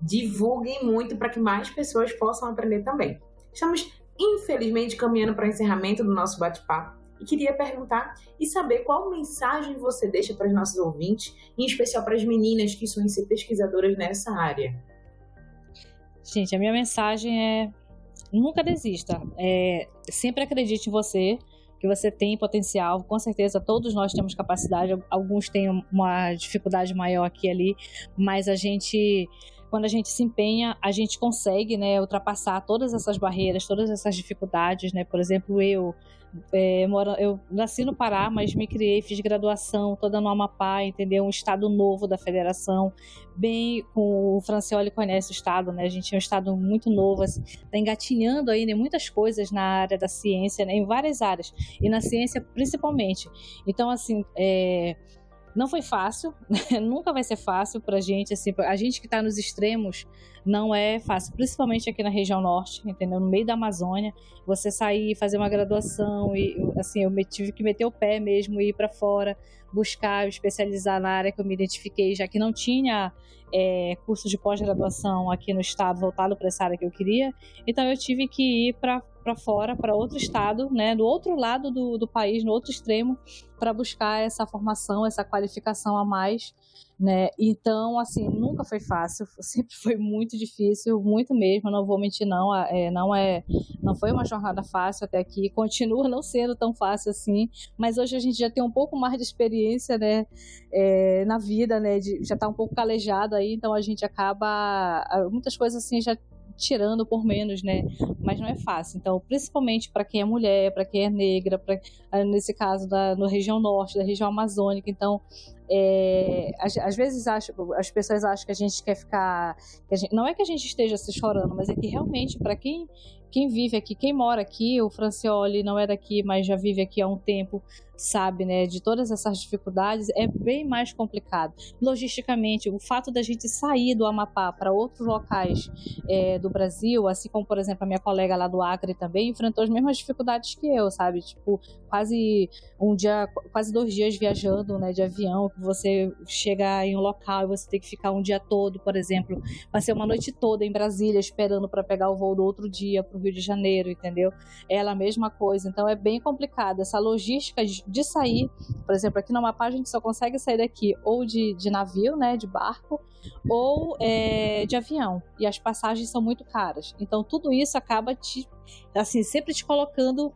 divulguem muito para que mais pessoas possam aprender também. Estamos, infelizmente, caminhando para o encerramento do nosso bate-papo. E queria perguntar e saber qual mensagem você deixa para os nossos ouvintes, em especial para as meninas que sonham ser pesquisadoras nessa área. Gente, a minha mensagem é: nunca desista. Sempre acredite em você, que você tem potencial. Com certeza, todos nós temos capacidade. Alguns têm uma dificuldade maior aqui e ali, mas quando a gente se empenha, a gente consegue, né, ultrapassar todas essas barreiras, todas essas dificuldades, né? Por exemplo, eu nasci no Pará, mas me criei, fiz graduação toda no Amapá, entendeu? Um estado novo da federação, o Francioli conhece o estado, né? A gente é um estado muito novo, assim, tá engatinhando ainda em muitas coisas na área da ciência, né? Em várias áreas, e na ciência principalmente. Então, assim, Não foi fácil, nunca vai ser fácil pra gente, assim, a gente que tá nos extremos, não é fácil, principalmente aqui na região norte, entendeu? No meio da Amazônia, você sair, fazer uma graduação e, assim, eu tive que meter o pé mesmo, ir para fora, buscar, especializar na área que eu me identifiquei, já que não tinha curso de pós-graduação aqui no estado voltado para essa área que eu queria, então eu tive que ir para fora, para outro estado, né, do outro lado do país, no outro extremo, para buscar essa formação, essa qualificação a mais, né? Então, assim, nunca foi fácil, sempre foi muito difícil, muito mesmo, não vou mentir não, não foi uma jornada fácil até aqui, continua não sendo tão fácil assim, mas hoje a gente já tem um pouco mais de experiência, né, na vida, né, já está um pouco calejado aí, então a gente acaba, muitas coisas assim já tirando por menos, né? Mas não é fácil. Então, principalmente para quem é mulher, para quem é negra, nesse caso na região norte, da região amazônica. Então, às vezes as pessoas acham que a gente quer ficar... não é que a gente esteja se chorando, mas é que realmente, para quem vive aqui, quem mora aqui, o Francioli não é daqui, mas já vive aqui há um tempo, sabe, né, de todas essas dificuldades, é bem mais complicado. Logisticamente, o fato da gente sair do Amapá para outros locais do Brasil, assim como, por exemplo, a minha colega lá do Acre também enfrentou as mesmas dificuldades que eu, sabe, tipo, quase 2 dias viajando, né, de avião, que você chega em um local e você tem que ficar um dia todo, por exemplo, passei uma noite toda em Brasília esperando para pegar o voo do outro dia para o Rio de Janeiro, entendeu? Ela a mesma coisa, então é bem complicado essa logística de sair, por exemplo, aqui no Amapá a gente só consegue sair daqui ou de navio, né, de barco, ou de avião, e as passagens são muito caras, então tudo isso acaba sempre te colocando,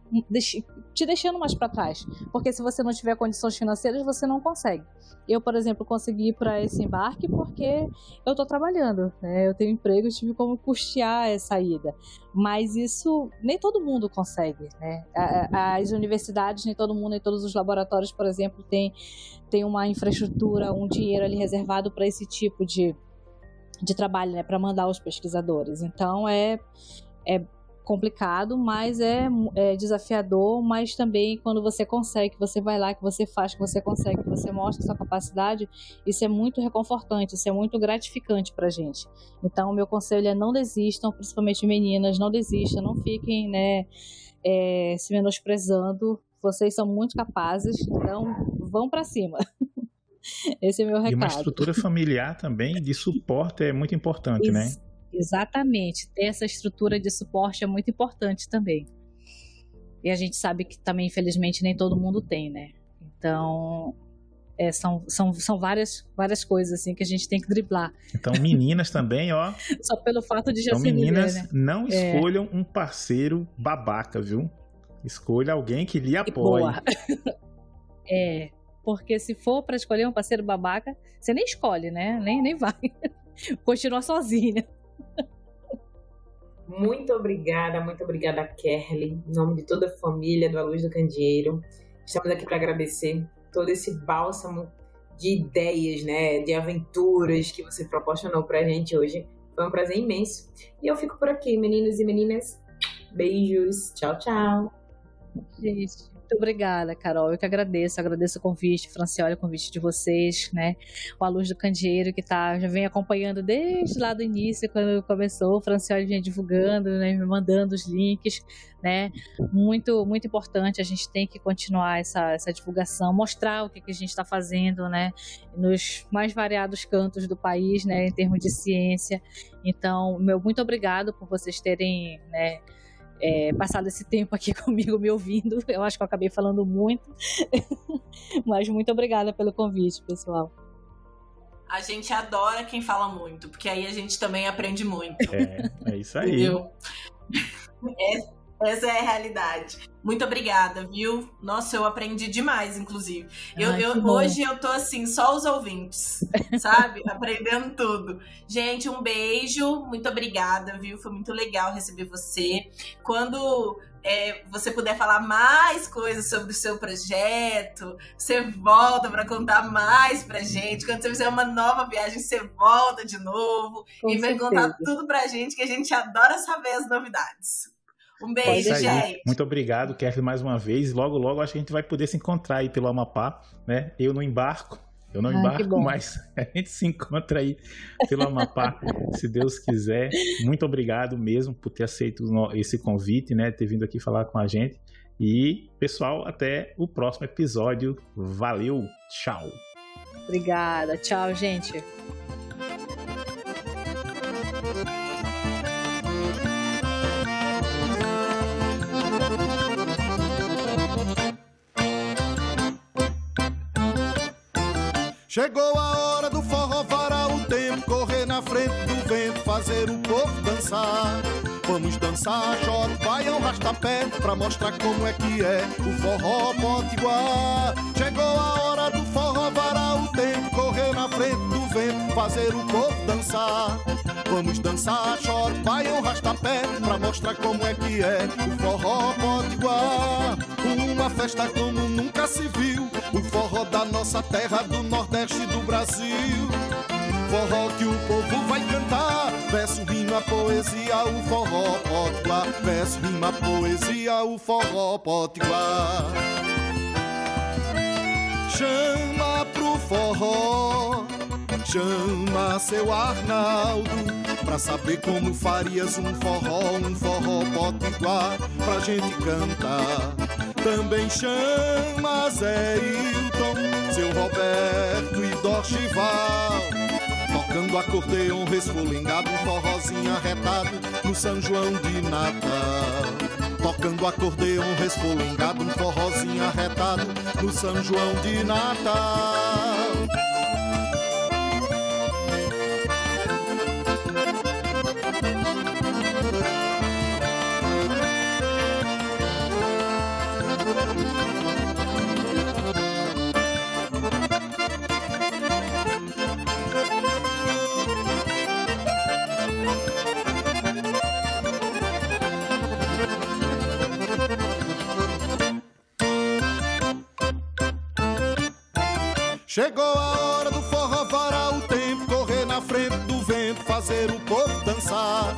te deixando mais para trás, porque se você não tiver condições financeiras, você não consegue. Eu, por exemplo, consegui ir para esse embarque porque eu estou trabalhando, né? Eu tenho emprego, tive como custear essa ida, mas isso nem todo mundo consegue, né? As universidades, nem todo mundo, nem todos os laboratórios, por exemplo, tem uma infraestrutura, um dinheiro ali reservado para esse tipo de trabalho, né? Para mandar os pesquisadores. Então é complicado, mas é desafiador, mas também quando você consegue, que você vai lá, que você faz, que você consegue, que você mostra sua capacidade, isso é muito reconfortante, isso é muito gratificante pra gente. Então o meu conselho é não desistam, principalmente meninas, não desistam, não fiquem, né, se menosprezando, vocês são muito capazes, então vão pra cima. Esse é o meu recado. E uma estrutura familiar também de suporte é muito importante, né? Exatamente, ter essa estrutura de suporte é muito importante também. E a gente sabe que também, infelizmente, nem todo mundo tem, né? Então, são várias coisas assim que a gente tem que driblar. Então, meninas também, ó. Só pelo fato de já então, ser meninas, mulher, né? não escolham um parceiro babaca, viu? Escolha alguém que lhe apoie. Boa. Porque se for para escolher um parceiro babaca, você nem escolhe, né? Nem vai. Continua sozinha. Muito obrigada, Kerly, em nome de toda a família do A Luz do Candeeiro. Estamos aqui para agradecer todo esse bálsamo de ideias, né, de aventuras que você proporcionou para a gente hoje. Foi um prazer imenso. E eu fico por aqui, meninos e meninas. Beijos. Tchau, tchau. Gente, muito obrigada, Carol. Eu que agradeço o convite, Francioli, o convite de vocês, né? O A Luz do Candeeiro, que já vem acompanhando desde lá do início, quando começou, o Francioli vinha divulgando, né? Me mandando os links, né? Muito, muito importante, a gente tem que continuar essa divulgação, mostrar o que a gente está fazendo, né? Nos mais variados cantos do país, né? Em termos de ciência. Então, muito obrigado por vocês terem, né, passado esse tempo aqui comigo me ouvindo. Eu acho que eu acabei falando muito. Mas muito obrigada pelo convite, pessoal. A gente adora quem fala muito, porque aí a gente também aprende muito. É isso aí. Entendeu? Essa é a realidade. Muito obrigada, viu? Nossa, eu aprendi demais, inclusive. Hoje eu tô assim, só os ouvintes, sabe? Aprendendo tudo. Gente, um beijo. Muito obrigada, viu? Foi muito legal receber você. Quando você puder falar mais coisas sobre o seu projeto, você volta para contar mais pra gente. Quando você fizer uma nova viagem, você volta de novo e vai contar tudo pra gente, que a gente adora saber as novidades. Um beijo, gente. Muito obrigado, Kerly, mais uma vez. Logo, logo, acho que a gente vai poder se encontrar aí pelo Amapá, né? Eu no embarco Eu não embarco, mas a gente se encontra aí pelo Amapá, se Deus quiser. Muito obrigado mesmo por ter aceito esse convite, né? Ter vindo aqui falar com a gente. E, pessoal, até o próximo episódio. Valeu, tchau. Obrigada, tchau, gente. Chegou a hora do forró, varar o tempo, correr na frente do vento, fazer o povo dançar. Vamos dançar, shot, baião, rastapé, pra mostrar como é que é o forró potiguar. Chegou a hora do forró, varar o tempo, correr na frente do vento, fazer o povo dançar. Vamos dançar, shot, baião, rastapé, pra mostrar como é que é o forró potiguar. Uma festa como nunca se viu, o forró da nossa terra, do Nordeste do Brasil. Forró que o povo vai cantar, verso, rima, poesia, o forró potiguar. Verso, rima, poesia, o forró potiguar. Chama pro forró, chama seu Arnaldo, pra saber como farias um forró potiguar, pra gente cantar. Também chama Zé Hilton, seu Roberto e Dorchival, tocando acordeon resfolengado, um forrozinho arretado no São João de Natal. Tocando acordeon resfolengado, um forrozinho arretado no São João de Natal. Chegou a hora do forró, varar o tempo, correr na frente do vento, fazer o povo dançar.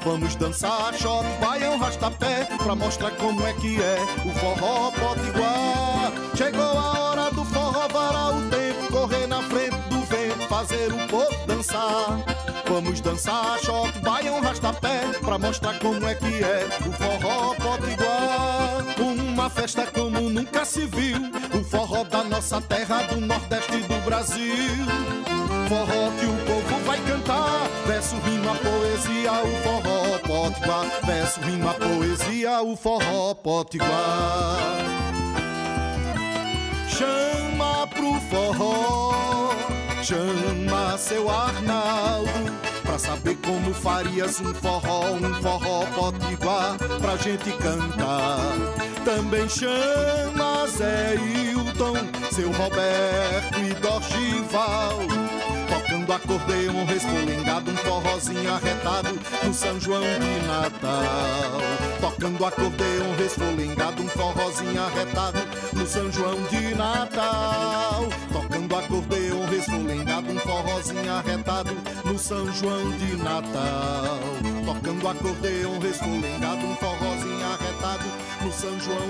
Vamos dançar, shot, baião, rastapé, pra mostrar como é que é o forró potiguar. Chegou a hora do forró, varar o tempo, correr na frente do vento, fazer o povo dançar. Vamos dançar, shot, baião, rastapé, pra mostrar como é que é o forró potiguar. Uma festa como nunca se viu, o forró da nossa terra, do Nordeste do Brasil. Forró que o povo vai cantar, verso, rima, poesia, o forró potiguar. Verso, rima, poesia, o forró potiguar. Chama pro forró, chama seu Arnaldo, pra saber como farias um forró potiguar, pra gente cantar. Também chama Zé Hilton, seu Roberto e Dorchival, tocando acordeon resfolengado, um forrozinho arretado no São João de Natal. Tocando acordeon resfolengado, um forrozinho arretado no São João de Natal. Tocando acordeon resfolengado, um forrozinho arretado no São João de Natal. Tocando acordeon resfolengado, um forrozinho arretado no São João